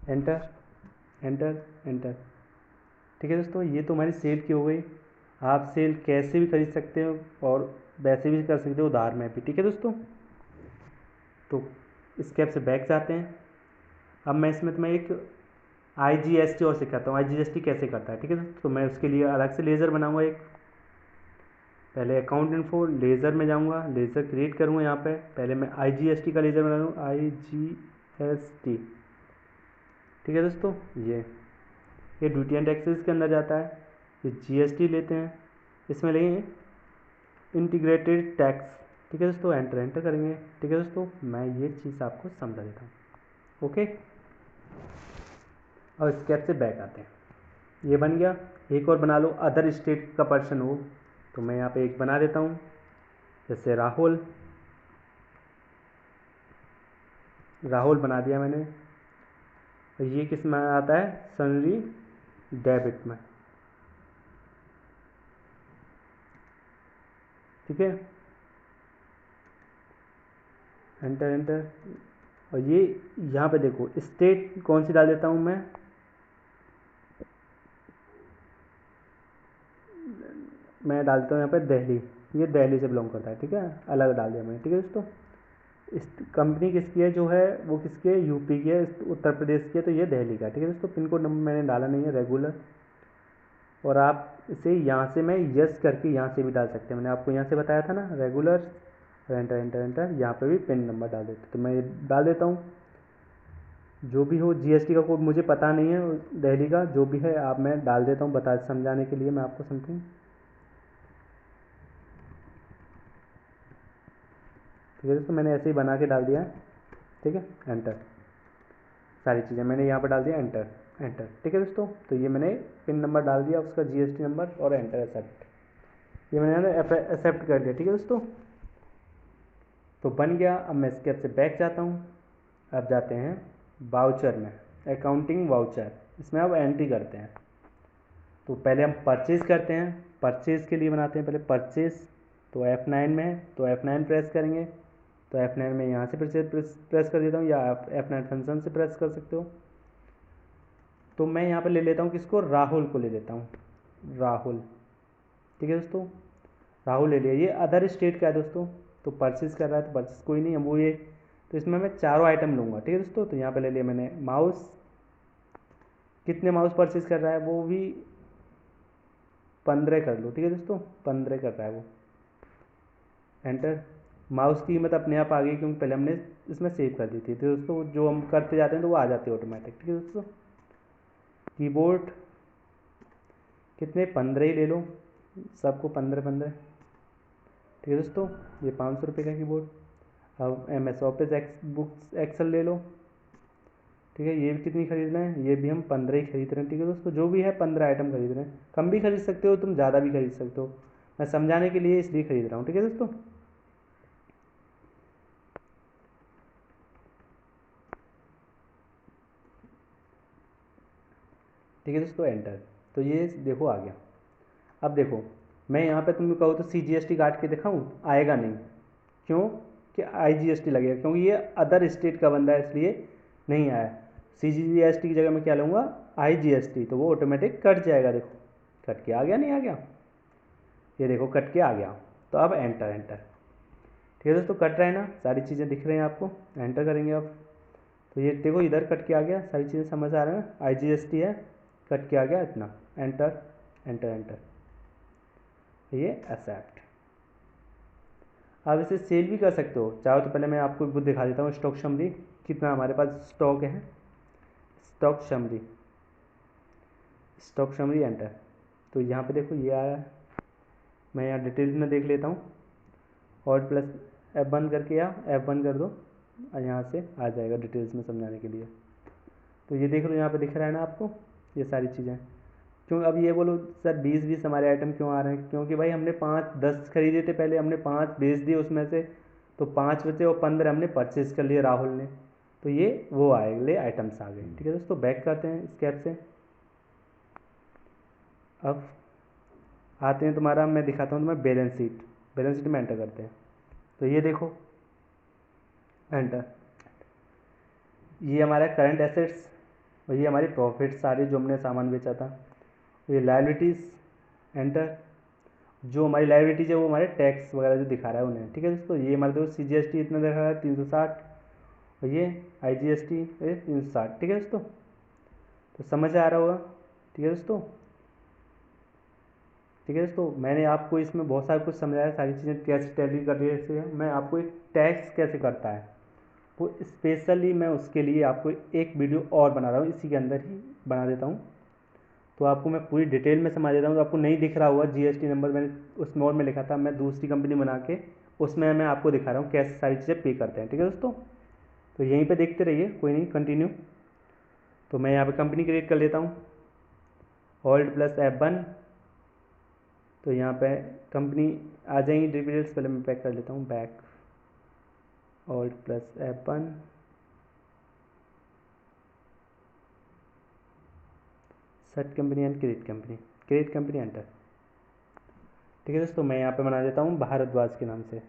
एंटर एंटर एंटर। ठीक है दोस्तों, ये तो हमारी सेल की हो गई। आप सेल कैसे भी खरीद सकते हो, और वैसे भी कर सकते हो उधार में भी। ठीक है दोस्तों, तो स्केप से बैक जाते हैं। अब मैं इसमें तुम्हें एक IGST और सिखाता हूँ, IGST कैसे करता है। ठीक है, तो मैं उसके लिए अलग से लेज़र बनाऊंगा एक। पहले अकाउंट इन्फो, लेज़र में जाऊंगा, लेज़र क्रिएट करूंगा। यहाँ पे पहले मैं IGST का लेज़र बना लूँ, IGST। ठीक है दोस्तों, ये ड्यूटी एंड टैक्सेस के अंदर जाता है। ये GST लेते हैं, इसमें लेंगे इंटीग्रेटेड टैक्स। ठीक है दोस्तों, एंटर एंटर करेंगे। ठीक है दोस्तों, मैं ये चीज़ आपको समझा देता हूँ। ओके, और स्केप से बैक आते हैं। ये बन गया। एक और बना लो, अदर स्टेट का पर्सन हो, तो मैं यहाँ पे एक बना देता हूँ, जैसे राहुल। राहुल बना दिया मैंने। और ये किस में आता है, सनरी डेबिट में। ठीक है, एंटर एंटर। और ये यहाँ पे देखो, स्टेट कौन सी डाल देता हूँ मैं डाल देता हूँ यहाँ पे दिल्ली। ये दिल्ली से बिलोंग करता है। ठीक है, अलग डाल दिया मैंने। ठीक है दोस्तों, इस कंपनी किसकी है, जो है वो किसकी है, यूपी की है, उत्तर प्रदेश की है, तो ये दिल्ली का। ठीक है दोस्तों, पिन कोड नंबर मैंने डाला नहीं है, रेगुलर। और आप इसे यहाँ से मैं यस करके यहाँ से भी डाल सकते हैं। मैंने आपको यहाँ से बताया था ना रेगुलर, एंटर एंटर एंटर, यहाँ पे भी पिन नंबर डाल देते, तो मैं ये डाल देता हूँ। जो भी हो जीएसटी का कोड मुझे पता नहीं है दिल्ली का, जो भी है आप मैं डाल देता हूँ बता समझाने के लिए मैं आपको समथिंग। ठीक है दोस्तों, मैंने ऐसे ही बना के डाल दिया है। ठीक है, एंटर, सारी चीज़ें मैंने यहाँ पर डाल दिया, एंटर एंटर। ठीक है दोस्तों, तो ये मैंने पिन नंबर डाल दिया उसका, जीएसटी नंबर, और एंटर एक्सेप्ट, ये मैंने एक्सेप्ट कर लिया। ठीक है दोस्तों, तो बन गया। अब मैं इसके से बैक जाता हूँ। अब जाते हैं वाउचर में, अकाउंटिंग वाउचर, इसमें अब एंट्री करते हैं। तो पहले हम परचेज़ करते हैं, परचेज़ के लिए बनाते हैं पहले परचेज़। तो F9 में है, तो F9 प्रेस करेंगे। तो F9 में यहाँ से प्रेस कर देता हूँ, या आप F9 फंक्शन से प्रेस कर सकते हो। तो मैं यहाँ पर ले लेता हूँ किसको, राहुल को ले लेता हूँ, राहुल। ठीक है दोस्तों, राहुल ले लिया। ये अदर स्टेट का है दोस्तों, तो परचेज कर रहा है, तो परचेज कोई नहीं है वो ये। तो इसमें मैं चारों आइटम लूँगा। ठीक है दोस्तों, तो यहाँ पे ले लिया मैंने माउस, कितने माउस परचेज कर रहा है, वो भी 15 कर लो। ठीक है दोस्तों, 15 कर रहा है वो, एंटर। माउस की कीमत अपने आप आ गई, क्योंकि पहले हमने इसमें सेव कर दी थी। तो दोस्तों जो हम करते जाते हैं तो वो आ जाती है ऑटोमेटिक। ठीक है दोस्तों, कीबोर्ड कितने, 15 ही ले लो, सबको 15 15। ठीक है दोस्तों, ये 500 रुपये का कीबोर्ड। अब MS ऑफिस बुक्स एक्सेल ले लो। ठीक है, ये भी कितनी खरीद रहे हैं, ये भी हम 15 ही खरीद रहे हैं। ठीक है दोस्तों, जो भी है 15 आइटम खरीद रहे हैं। कम भी खरीद सकते हो तुम, ज़्यादा भी खरीद सकते हो, मैं समझाने के लिए इसलिए खरीद रहा हूँ। ठीक है दोस्तों, ठीक है दोस्तों, एंटर। तो ये देखो आ गया। अब देखो, मैं यहाँ पे तुम कहो तो CGST काट के दिखाऊँ, आएगा नहीं। क्यों कि IGST लगेगा, क्योंकि ये अदर स्टेट का बंदा है, इसलिए नहीं आया। CGST की जगह मैं क्या लूँगा, IGST, तो वो ऑटोमेटिक कट जाएगा। देखो कट के आ गया, नहीं आ गया, ये देखो कट के आ गया। तो अब एंटर एंटर। ठीक है दोस्तों, कट रहा है ना, सारी चीज़ें दिख रही हैं आपको, एंटर करेंगे अब। तो ये देखो इधर कट के आ गया, सारी चीज़ें समझ आ रहा है ना, IGST है, कट के आ गया इतना, एंटर एंटर एंटर, ये एक्सेप्ट। आप इसे सेल भी कर सकते हो चाहो तो। पहले मैं आपको वो दिखा देता हूँ, स्टॉक समरी कितना हमारे पास स्टॉक है, stock summary, stock summary, enter. तो यहाँ पे देखो ये आया है, मैं यहाँ डिटेल्स में देख लेता हूँ, और प्लस F1 करके, या F1 कर दो, और यहाँ से आ जाएगा डिटेल्स में समझाने के लिए। तो ये देख लो, यहाँ पे दिख रहा है ना आपको ये सारी चीज़ें। क्यों, अब ये बोलो सर 20 हमारे आइटम क्यों आ रहे हैं, क्योंकि भाई हमने 5-10 खरीदे थे पहले, हमने 5 बेच दिए उसमें से, तो 5 बचे और 15 हमने परचेज कर लिए राहुल ने, तो ये वो आए अगले आइटम्स आ गए। ठीक है दोस्तों, बैक करते हैं स्केप से। अब आते हैं तुम्हारा, मैं दिखाता हूँ तुम्हें बैलेंस शीट, बैलेंस शीट में एंटर करते हैं। तो ये देखो, एंटर, ये हमारा करंट एसेट्स, और ये हमारी प्रॉफिट सारे जो हमने सामान बेचा था। ये लायबिलिटीज़, एंटर। जो हमारी लायबिलिटीज है वो हमारे टैक्स वगैरह जो दिखा रहा है उन्हें। ठीक है दोस्तों, ये हमारे दोस्त CGST इतना दिखा रहा है 360, और ये IGST ये 360। ठीक है दोस्तों, तो समझ आ रहा होगा। ठीक है दोस्तों, ठीक है दोस्तों, मैंने आपको इसमें बहुत सारा कुछ समझाया, सारी चीज़ें कैसे टैली कर रही है। मैं आपको एक टैक्स कैसे करता है वो स्पेशली मैं उसके लिए आपको एक वीडियो और बना रहा हूँ, इसी के अंदर ही बना देता हूँ। तो आपको मैं पूरी डिटेल में समझा देता हूँ। तो आपको नहीं दिख रहा हुआ GST नंबर, मैंने उस मोड में लिखा था, मैं दूसरी कंपनी बना के उसमें मैं आपको दिखा रहा हूँ कैसे सारी चीज़ें पे करते हैं। ठीक है दोस्तों, तो यहीं पे देखते रहिए, कोई नहीं, कंटिन्यू। तो मैं यहाँ पे कंपनी क्रिएट कर लेता हूँ, ऑल्ट प्लस F1। तो यहाँ पे कंपनी आ जाएंगी डिटेल्स, पहले मैं पैक कर लेता हूँ, back, alt plus F1, set company and create company, enter. ठीक है दोस्तों, मैं यहाँ पे बना देता हूँ भारद्वाज के नाम से।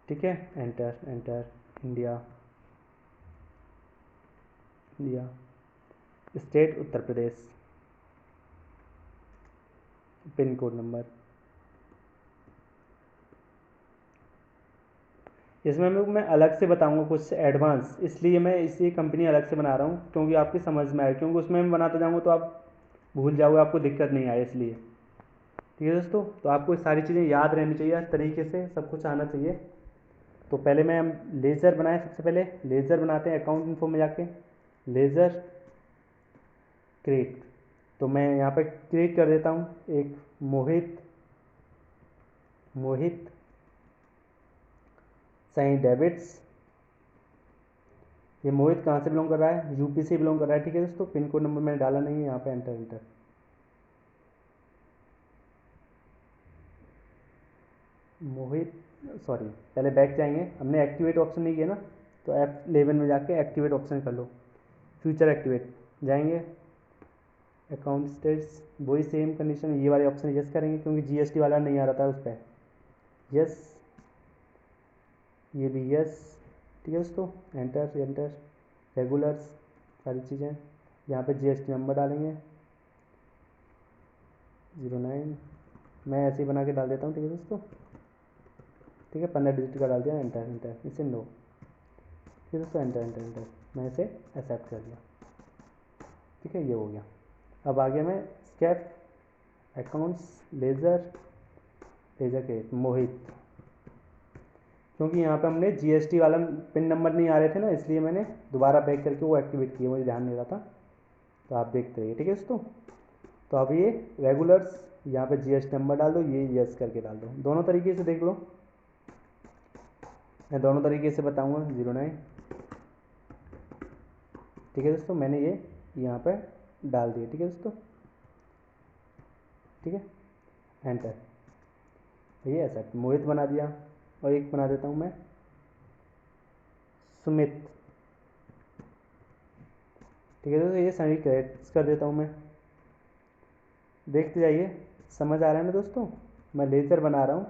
ठीक है, enter enter, India, India, state Uttar Pradesh, pin code number, इसमें मैं अलग से बताऊंगा कुछ एडवांस, इसलिए मैं इसी कंपनी अलग से बना रहा हूँ क्योंकि आपकी समझ में आए, क्योंकि उसमें मैं बनाता जाऊँगा तो आप भूल जाओगे, आपको दिक्कत नहीं आए इसलिए। ठीक है दोस्तों, तो आपको सारी चीज़ें याद रहनी चाहिए, इस तरीके से सब कुछ आना चाहिए। तो पहले मैं लेज़र बनाए, सबसे पहले लेज़र बनाते हैं अकाउंट इन्फो में जाके, लेज़र क्रिएट। तो मैं यहाँ पे क्रिएट कर देता हूँ एक मोहित मोहित साई डेविड्स। ये मोहित कहाँ से बिलोंग कर रहा है, यूपी से बिलोंग कर रहा है। ठीक है दोस्तों, पिन कोड नंबर मैंने डाला नहीं है, यहाँ पे एंटर एंटर। मोहित, सॉरी, पहले बैक जाएंगे, हमने एक्टिवेट ऑप्शन नहीं किया ना, तो F11 में जाके एक्टिवेट ऑप्शन कर लो, फ्यूचर एक्टिवेट जाएंगे, अकाउंट स्टेट्स वही सेम कंडीशन, ये वाले ऑप्शन यस करेंगे क्योंकि जीएसटी वाला नहीं आ रहा था उस पर, यस, ये भी यस। ठीक है दोस्तों, एंटर एंटर, रेगुलर्स सारी चीज़ें, यहाँ पे जीएसटी नंबर डालेंगे 09, मैं ऐसे ही बना के डाल देता हूँ। ठीक है दोस्तों, ठीक है, 15 डिजिट का डाल दिया, एंटर एंटर, इसे नो। ठीक है दोस्तों, एंटर एंटर एंटर, मैं इसे एक्सेप्ट कर दिया। ठीक है, ये हो गया। अब आगे मैं स्केप अकाउंट्स लेज़र लेज़र के मोहित, क्योंकि यहाँ पे हमने जीएसटी वाला पिन नंबर नहीं आ रहे थे ना, इसलिए मैंने दोबारा बैक करके वो एक्टिवेट किया, मुझे ध्यान नहीं रहा था, तो आप देखते रहिए। ठीक है दोस्तों, तो अब ये रेगुलर्स, यहाँ पे जीएसटी नंबर डाल दो, ये यस करके डाल दो, दोनों तरीके से देख लो, मैं दोनों तरीके से बताऊँगा। 09, ठीक है दोस्तों, मैंने ये यहाँ पे डाल दिए। ठीक है दोस्तों, ठीक है, एंटर, ये ऐसा मोहित बना दिया, और एक बना देता हूँ मैं सुमित। ठीक है दोस्तों, ये सभी करेक्ट कर देता हूँ मैं, देखते जाइए, समझ आ रहा है ना दोस्तों। मैं लेज़र बना रहा हूँ,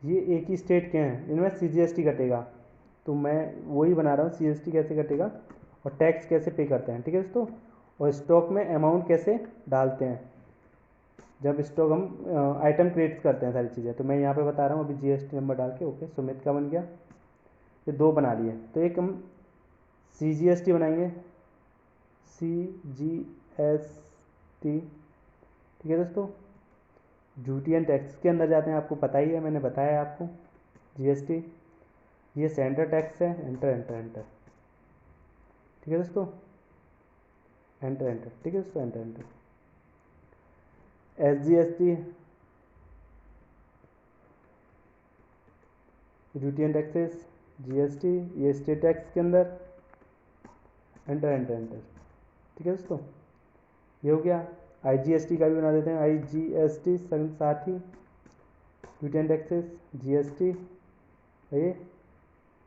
ये एक ही स्टेट के हैं, इनमें सीजीएसटी कटेगा, तो मैं वही बना रहा हूँ, सीजीएसटी कैसे कटेगा और टैक्स कैसे पे करते हैं। ठीक है दोस्तों, और स्टॉक में अमाउंट कैसे डालते हैं जब स्टॉक हम आइटम क्रिएट करते हैं, सारी चीज़ें, तो मैं यहाँ पे बता रहा हूँ अभी जीएसटी नंबर डाल के। ओके, सुमित का बन गया, ये दो बना लिए, तो एक हम सीजीएसटी बनाएंगे, CGST। ठीक है दोस्तों, ड्यूटी एंड टैक्स के अंदर जाते हैं, आपको पता ही है, मैंने बताया आपको, जीएसटी, ये सेंटर टैक्स है, एंटर एंटर एंटर। ठीक है दोस्तों, एंटर एंटर, ठीक है दोस्तों, enter enter. SGST, duty and taxes, GST, ये स्टेट टैक्स के अंदर, एंटर एंटर एंटर। ठीक है दोस्तों, ये हो गया। आईजीएसटी का भी बना देते हैं, आईजीएसटी साथ ही ड्यूटी एंड टैक्सेस, जीएसटी, ये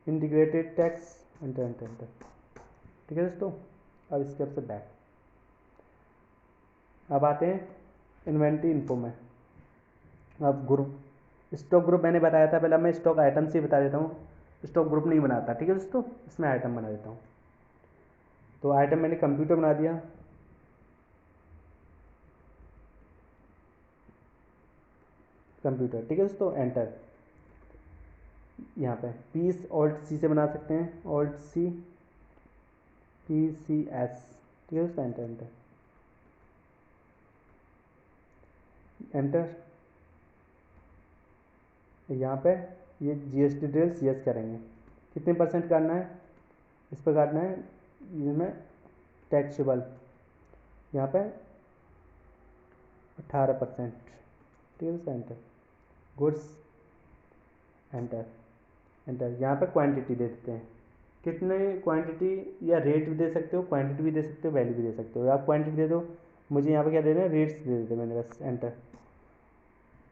integrated tax, enter enter enter. ठीक है दोस्तों, अब स्टेप से बैक, अब आते हैं इन्वेंट्री इन्फो में। अब ग्रुप, स्टॉक ग्रुप मैंने बताया था पहले, मैं स्टॉक आइटम से बता देता हूँ, स्टॉक ग्रुप नहीं बनाता। ठीक है दोस्तों, इसमें आइटम बना देता हूँ, तो आइटम मैंने कंप्यूटर बना दिया, कंप्यूटर। ठीक है दोस्तों, एंटर, यहाँ पे पीस ऑल्ट सी से बना सकते हैं, ऑल्ट सी, PCS। ठीक है दोस्तों, एंटर एंटर एंटर, यहाँ पे ये जीएसटी डिटेल्स यस करेंगे, कितने परसेंट काटना है, इस पर काटना है, इसमें टैक्सेबल, यहाँ पे 18%। ठीक है दोस्तों, एंटर, गुड्स, एंटर एंटर, यहाँ पे क्वांटिटी दे देते हैं, कितने क्वांटिटी, या रेट भी दे सकते हो, क्वांटिटी भी दे सकते हो, वैल्यू भी दे सकते हो, आप क्वांटिटी दे दो, मुझे यहाँ पे क्या दे रहे हैं, रेट्स दे देते मैंने, बस एंटर।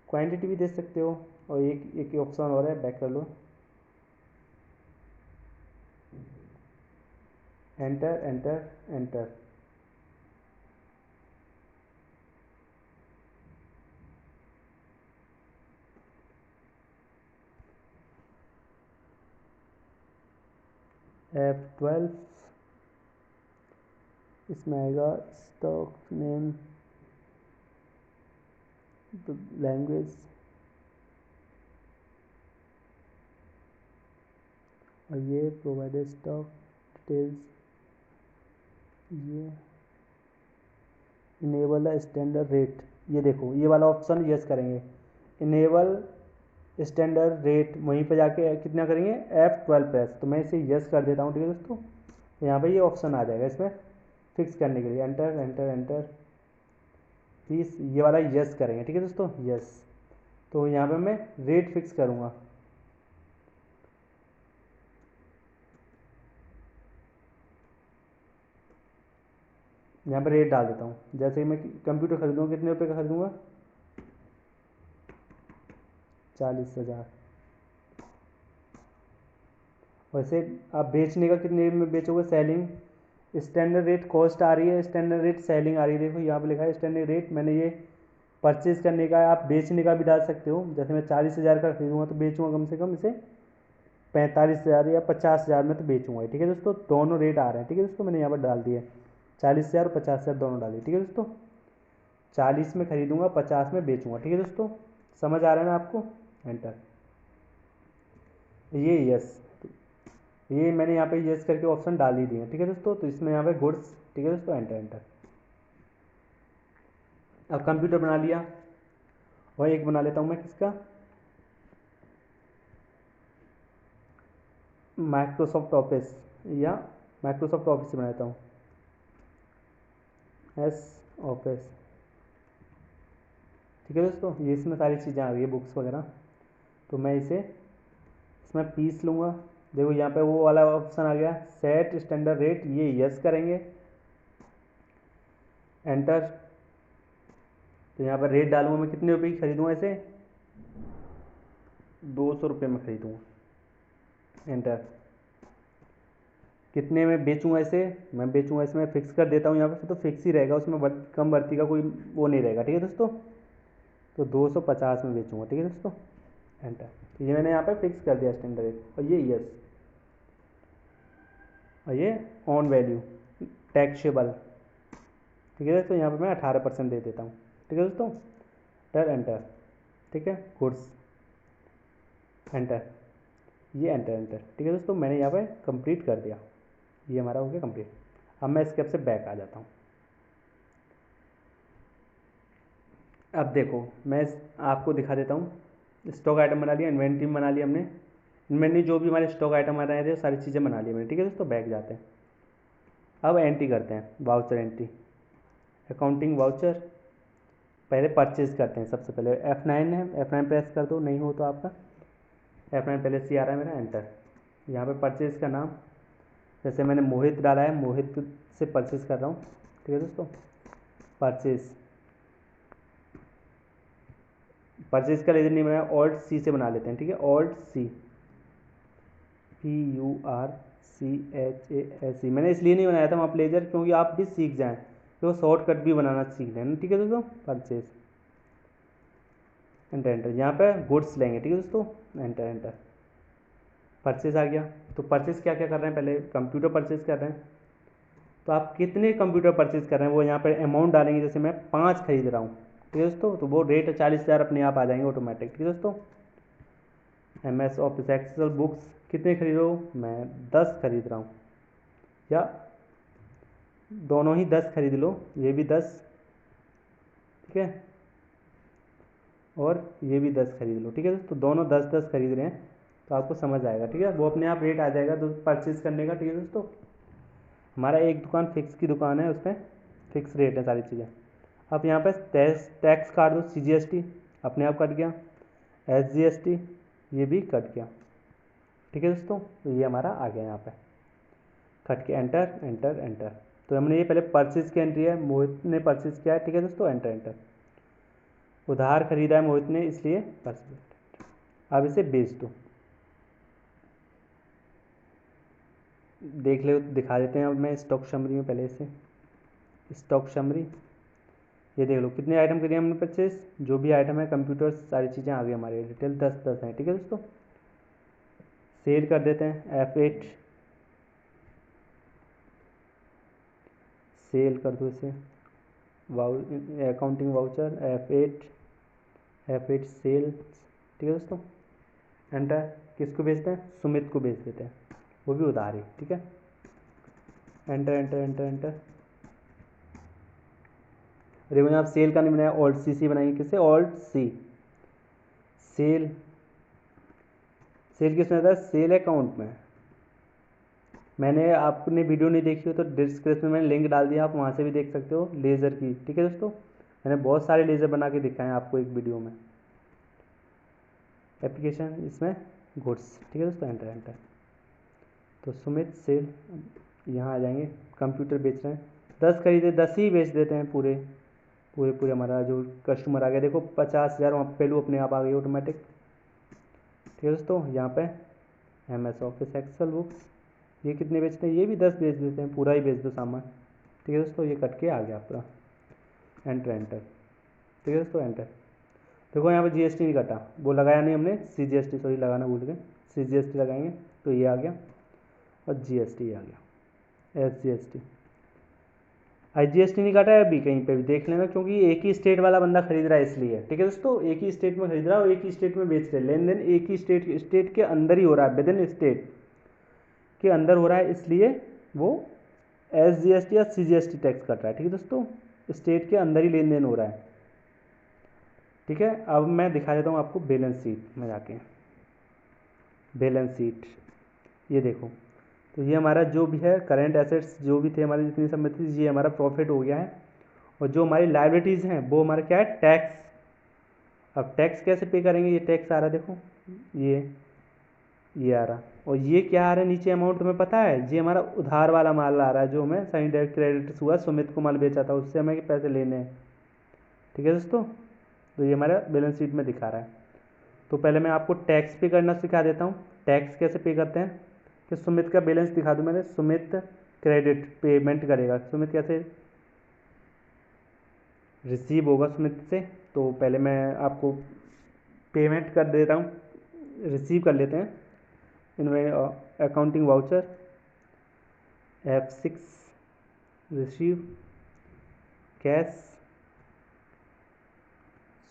क्वांटिटी भी दे सकते हो, और एक एक ऑप्शन और है, बैक कर लो, एंटर एंटर एंटर। F12, इसमें आएगा स्टॉक नेम, लैंग्वेज, और ये प्रोवाइडेड स्टॉक डिटेल्स, ये इनेबल द स्टैंडर्ड रेट, ये देखो ये वाला ऑप्शन यस करेंगे, इनेबल स्टैंडर्ड रेट, वहीं पे जाके कितना करेंगे F12 प्रेस, तो मैं इसे यस कर देता हूँ। ठीक है दोस्तों, यहाँ पे ये ऑप्शन आ जाएगा इसमें फिक्स करने के लिए, एंटर एंटर एंटर, प्लीज़ ये वाला यस करेंगे। ठीक है दोस्तों, यस, तो यहाँ पे मैं रेट फिक्स करूँगा, यहाँ पे रेट डाल देता हूँ। जैसे मैं कंप्यूटर खरीदूँगा कितने रुपये का खरीदूँगा, 40,000। वैसे आप बेचने का कितने में बेचोगे, सेलिंग स्टैंडर्ड रेट कॉस्ट आ रही है, स्टैंडर्ड रेट सेलिंग आ रही है, देखो यहाँ पे लिखा है स्टैंडर्ड रेट, मैंने ये परचेज करने का, आप बेचने का भी डाल सकते हो। जैसे मैं 40,000 का खरीदूँगा तो बेचूँगा कम से कम इसे 45,000 या 50,000 में तो बेचूँगा। ठीक है दोस्तों, दोनों रेट आ रहे हैं। ठीक है दोस्तों, मैंने यहाँ पर डाल दिए 40,000 और 50,000 दोनों डाल दिए। ठीक है दोस्तों, 40 में खरीदूँगा, 50 में बेचूँगा। ठीक है दोस्तों, समझ आ रहा है ना आपको, एंटर, ये यस, ये मैंने यहाँ पे यस करके ऑप्शन डाल ही दिए। ठीक है दोस्तों, तो इसमें यहाँ पे गुड्स, ठीक है दोस्तों, एंटर एंटर। अब कंप्यूटर बना लिया, और एक बना लेता हूँ मैं किसका, माइक्रोसॉफ्ट ऑफिस, या माइक्रोसॉफ्ट ऑफिस से बनाता हूँ, एस ऑफिस। ठीक है दोस्तों, ये इसमें सारी चीज़ें आ गई है, बुक्स वगैरह, तो मैं इसे इसमें पीस लूँगा। देखो यहाँ पे वो वाला ऑप्शन आ गया, सेट स्टैंडर्ड रेट, ये यस करेंगे, एंटर। तो यहाँ पर रेट डालूंगा, मैं कितने रुपए की खरीदूँगा इसे, 200 रुपये में खरीदूँगा, एंटर। कितने में बेचूंगा इसे, मैं बेचूंगा इसमें फिक्स कर देता हूँ यहाँ पे, तो फिक्स ही रहेगा, उसमें कम बढ़ती का कोई वो नहीं रहेगा। ठीक है दोस्तों, तो 250 में बेचूंगा। ठीक है दोस्तों, एंटर। तो ये मैंने यहाँ पे फिक्स कर दिया स्टैंडर्ड रेट, और ये यस, और ये ऑन वैल्यू टैक्सेबल। ठीक है दोस्तों, यहाँ पे मैं 18% दे देता हूँ। ठीक है दोस्तों, एंटर एंटर। ठीक है, गुड्स, एंटर, ये एंटर एंटर। ठीक है दोस्तों, मैंने यहाँ पे कंप्लीट कर दिया, ये हमारा हो गया कंप्लीट। अब मैं स्केप से बैक आ जाता हूँ। अब देखो मैं आपको दिखा देता हूँ, स्टॉक आइटम बना लिया, इन्वेंट्री बना लिया हमने, इन्वेंट्री जो भी हमारे स्टॉक आइटम आ रहे थे सारी चीज़ें बना ली मैंने। ठीक है दोस्तों, बैक जाते हैं, अब एंट्री करते हैं, वाउचर एंट्री, अकाउंटिंग वाउचर, पहले परचेज करते हैं। सबसे पहले F9 है, F9 प्रेस कर दो, नहीं हो तो आपका F9 पहले से आ रहा है मेरा, एंटर। यहाँ पे परचेज का नाम, जैसे मैंने मोहित डाला है, मोहित से परचेज कर रहा हूँ। ठीक है दोस्तों, परचेज, परचेज का लेजर नहीं बनाया, Alt+C से बना लेते हैं। ठीक है, Alt+C, PURCHASE, मैंने इसलिए नहीं बनाया था वहाँ लेजर, क्योंकि आप भी सीख जाएँ, तो शॉर्टकट भी बनाना सीख लें। ठीक है दोस्तों, परचेज, एंटर एंटर। यहाँ पे गुड्स लेंगे। ठीक है दोस्तों, एंटर एंटर, परचेज आ गया। तो परचेज क्या क्या कर रहे हैं, पहले कंप्यूटर परचेज कर रहे हैं, तो आप कितने कंप्यूटर परचेज कर रहे हैं वो यहाँ पर अमाउंट डालेंगे। जैसे मैं 5 खरीद रहा हूँ, ठीक है दोस्तों, तो वो रेट 40,000 अपने आप आ जाएंगे ऑटोमेटिक। ठीक है दोस्तों, MS ऑफिस एक्सेल बुक्स कितने खरीद रहे हो, मैं 10 खरीद रहा हूँ, या दोनों ही 10 खरीद लो, ये भी 10, ठीक है, और ये भी 10 खरीद लो। ठीक है दोस्तों, दोनों 10-10 खरीद रहे हैं, तो आपको समझ आएगा। ठीक है, वो अपने आप रेट आ जाएगा परचेज करने का। ठीक है दोस्तों, हमारा एक दुकान फिक्स की दुकान है, उसमें फिक्स रेट है सारी चीज़ें। अब यहाँ पे टैक्स काट दो, CGST अपने आप कट गया, SGST ये भी कट गया। ठीक है दोस्तों, तो ये हमारा आ गया यहाँ पे कट के, एंटर एंटर एंटर। तो हमने ये पहले परचेज की एंट्री है, मोहित ने परचेज किया है। ठीक है दोस्तों, एंटर एंटर, उधार खरीदा है मोहित ने, इसलिए परचेज। अब इसे बेच दो, देख ले, दिखा देते हैं। अब मैं स्टॉक समरी में पहले से, स्टॉक समरी, ये देख लो कितने आइटम करिए हमने परचेज, जो भी आइटम है कंप्यूटर सारी चीज़ें आ गई हमारी, डिटेल 10-10 हैं। ठीक है दोस्तों, सेल कर देते हैं, F8 सेल कर दो इसे, अकाउंटिंग वाउचर F8 सेल। ठीक है दोस्तों, एंटर। किसको बेचते हैं, सुमित को बेच देते हैं। वो भी उधार ही, ठीक है। Enter enter enter enter. देखो यहाँ सेल का नहीं बनाया, ऑल्ट सी सी बनाएंगे, किससे, ऑल्ट सी। सेल, सेल किसमें आता है, सेल अकाउंट में। मैंने, आपने वीडियो नहीं देखी हो तो डिस्क्रिप्शन में मैंने लिंक डाल दिया, आप वहाँ से भी देख सकते हो, लेज़र की, ठीक है दोस्तों। मैंने बहुत सारे लेज़र बना के दिखाए हैं आपको एक वीडियो में। एप्लीकेशन इसमें गुड्स, ठीक है दोस्तों, एंटर एंटर। तो सुमित सेल, यहाँ आ जाएंगे, कंप्यूटर बेच रहे हैं, 10 खरीदे 10 ही बेच देते हैं पूरे पूरे पूरे। हमारा जो कस्टमर आ गया, देखो 50,000 वहाँ वैल्यू अपने आप आ गई ऑटोमेटिक, ठीक है दोस्तों। यहाँ पे MS ऑफिस एक्सेल बुक्स, ये कितने बेचते हैं, ये भी 10 बेच देते हैं, पूरा ही बेच दो सामान, ठीक है दोस्तों। ये कट के आ गया पूरा, एंटर एंटर, ठीक है दोस्तों, एंटर। देखो यहाँ पे GST नहीं कटा, वो लगाया नहीं हमने, CGST, सॉरी लगाना भूल गए, CGST लगाएंगे तो ये आ गया, और GST आ गया, SGST। IGST नहीं काटा है अभी कहीं पे भी, देख लेना, क्योंकि एक ही स्टेट वाला बंदा खरीद रहा है इसलिए, ठीक है दोस्तों। एक ही स्टेट में खरीद रहा है और एक ही स्टेट में बेच रहे हैं, लेन देन एक ही स्टेट के अंदर ही हो रहा है, विद इन स्टेट के अंदर हो रहा है, इसलिए वो SGST या CGST टैक्स कट रहा है, ठीक है दोस्तों। स्टेट के अंदर ही लेन देन हो रहा है, ठीक है। अब मैं दिखा देता हूँ आपको बैलेंस शीट में जाके, बैलेंस शीट, ये देखो। तो ये हमारा जो भी है करेंट एसेट्स जो भी थे हमारी जितनी संपत्ति, ये हमारा प्रॉफिट हो गया है। और जो हमारी लाइबिलिटीज़ हैं वो हमारा क्या है, टैक्स। अब टैक्स कैसे पे करेंगे, ये टैक्स आ रहा है, देखो ये आ रहा, और ये क्या आ रहा है नीचे अमाउंट, तुम्हें पता है, ये हमारा उधार वाला माल आ रहा है, जो हमें साइन डायरेक्ट क्रेडिट हुआ, सुमित को माल बेचा था, उससे हमें पैसे लेने हैं, ठीक है दोस्तों। तो ये हमारा बैलेंस शीट में दिखा रहा है। तो पहले मैं आपको टैक्स पे करना सिखा देता हूँ, टैक्स कैसे पे करते हैं। कि सुमित का बैलेंस दिखा दूँ मैंने, सुमित क्रेडिट पेमेंट करेगा, सुमित कैसे रिसीव होगा सुमित से। तो पहले मैं आपको पेमेंट कर देता हूँ, रिसीव कर लेते हैं इनमें, accounting voucher F6, receive cash,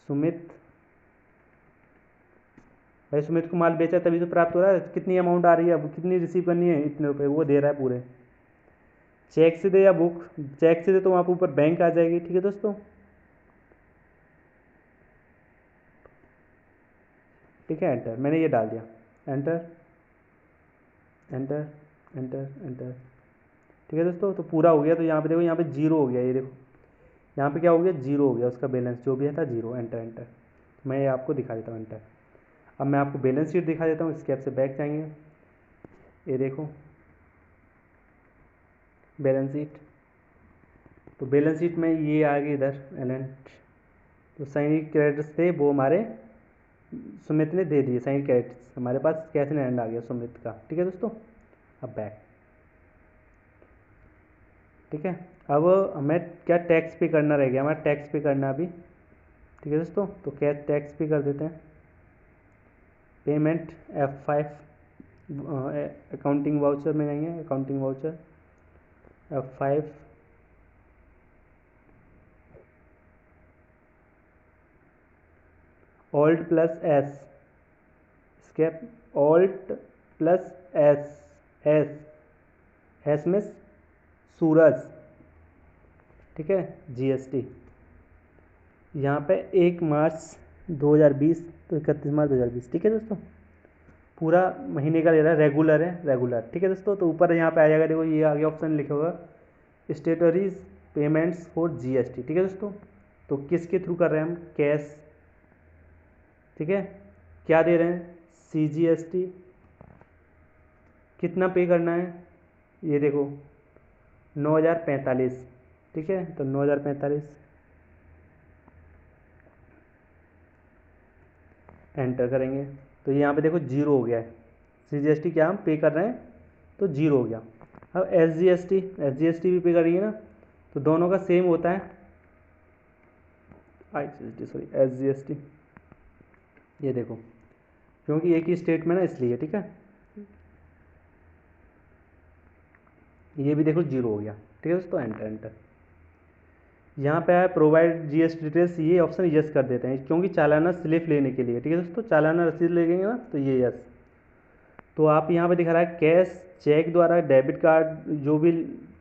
Sumit, भाई सुमित को माल बेचा तभी तो प्राप्त हो रहा है, कितनी अमाउंट आ रही है, अब कितनी रिसीव करनी है, इतने रुपए वो दे रहा है पूरे। चेक से दे या बुक, चेक से दे तो वहाँ पर ऊपर बैंक आ जाएगी, ठीक है दोस्तों, ठीक है। एंटर, मैंने ये डाल दिया, एंटर एंटर एंटर एंटर, ठीक है दोस्तों। तो पूरा हो गया, तो यहाँ पे देखो, यहाँ पे जीरो हो गया, ये देखो यहाँ पे क्या हो गया, जीरो हो गया, उसका बैलेंस जो भी था जीरो, एंटर एंटर। मैं ये आपको दिखा देता हूँ, एंटर। अब मैं आपको बैलेंस शीट दिखा देता हूँ, स्केप से बैक जाएंगे, ये देखो बैलेंस शीट। तो बैलेंस शीट में ये आ गई इधर एलेंट, तो साइन क्रेडिट्स थे वो हमारे सुमित ने दे दिए, साइन क्रेडिट्स हमारे पास कैश इन हैंड आ गया सुमित का, ठीक है दोस्तों। अब बैक, ठीक है। अब हमें क्या टैक्स पे करना रह गया, हमारा टैक्स पे करना अभी, ठीक है दोस्तों। तो क्या टैक्स पे कर देते हैं, पेमेंट F5, अकाउंटिंग वाउचर में जाएंगे, accounting voucher F5, alt plus S, escape, alt plus S, S में सूरज, ठीक है, GST। यहाँ पे 1 मार्च 2020 तो 31 मार्च 2020, ठीक है दोस्तों। पूरा महीने का ले रहा है, रेगुलर है, रेगुलर, ठीक है दोस्तों। तो ऊपर यहाँ पे आ जाएगा, देखो ये आगे ऑप्शन लिखा होगा स्टेटरीज पेमेंट्स फॉर GST, ठीक है दोस्तों। तो किसके थ्रू कर रहे हैं हम, कैश, ठीक है। क्या दे रहे हैं, CGST, कितना पे करना है, ये देखो 9,045, ठीक है। तो 9,045 एंटर करेंगे, तो यहाँ पे देखो जीरो हो गया है, CGST क्या हम पे कर रहे हैं, तो जीरो हो गया। अब SGST भी पे करेंगे ना, तो दोनों का सेम होता है, SGST, ये देखो क्योंकि एक ही स्टेट में ना इसलिए, ठीक है। ये भी देखो जीरो हो गया, ठीक है दोस्तों, एंटर एंटर। यहाँ पे है प्रोवाइड GST डिटेल्स, ये ऑप्शन यस कर देते हैं, क्योंकि चालाना स्लिप लेने के लिए, ठीक है दोस्तों, चालाना रसीद लेंगे ना, तो ये यस। तो आप यहाँ पे दिखा रहा है कैश चेक द्वारा, डेबिट कार्ड, जो भी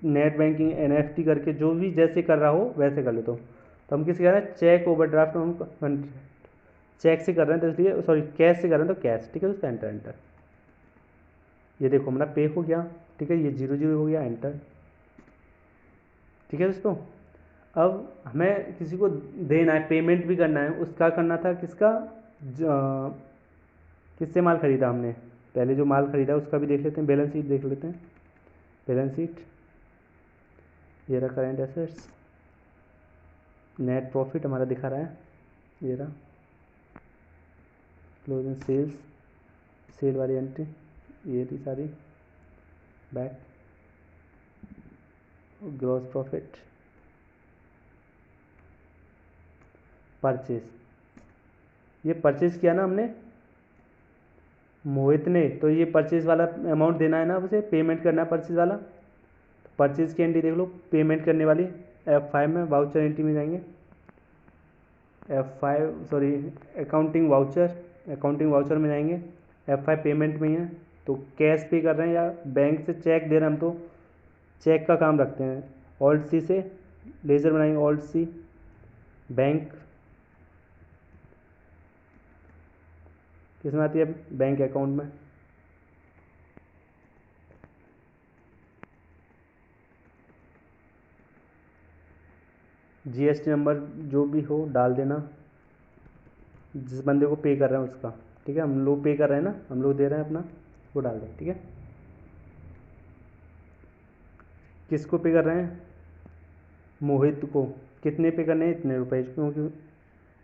नेट बैंकिंग, एनएफटी करके जो भी जैसे कर रहा हो वैसे कर लेते हो। तो हम किसी कर रहे हैं चेक ओवरड्राफ्ट, हम चेक से कर रहे हैं तो इसलिए सॉरी कैश से कर रहे हैं तो कैश। ठीक है दोस्तों, एंटर एंटर। ये देखो हमारा पे हो गया। ठीक है, ये 0 0 हो गया, एंटर। ठीक है दोस्तों, अब हमें किसी को देना है, पेमेंट भी करना है, उसका करना था किसका, किससे माल खरीदा हमने, पहले जो माल खरीदा उसका भी देख लेते हैं, बैलेंस शीट देख लेते हैं। बैलेंस शीट, ये रहा करेंट एसेट्स, नेट प्रॉफिट हमारा दिखा रहा है, ये रहा क्लोजिंग सेल्स, सेल वाली एंट्री, ये थी सारी, बैक, ग्रॉस प्रॉफिट, परचेज, ये परचेज किया ना हमने मोहित ने, तो ये परचेज वाला अमाउंट देना है ना उसे, पेमेंट करना है परचेज वाला। तो परचेज की एंट्री देख लो, पेमेंट करने वाली F5 में, वाउचर एंट्री में जाएंगे, F5 sorry accounting voucher, accounting voucher में जाएंगे, F5 पेमेंट में ही है। तो कैश पे कर रहे हैं या बैंक से चेक दे रहे हैं, हम तो चेक का काम रखते हैं। ऑल्ट सी से लेजर बनाएंगे, ऑल्ट सी, बैंक किसमें आती है, बैंक अकाउंट में। जीएसटी नंबर जो भी हो डाल देना, जिस बंदे को पे कर रहे हैं उसका। ठीक है, हम लोग पे कर रहे हैं ना, हम लोग दे रहे हैं अपना, वो डाल दें। ठीक है, किसको पे कर रहे हैं, मोहित को। कितने पे करने हैं, इतने रुपए, क्योंकि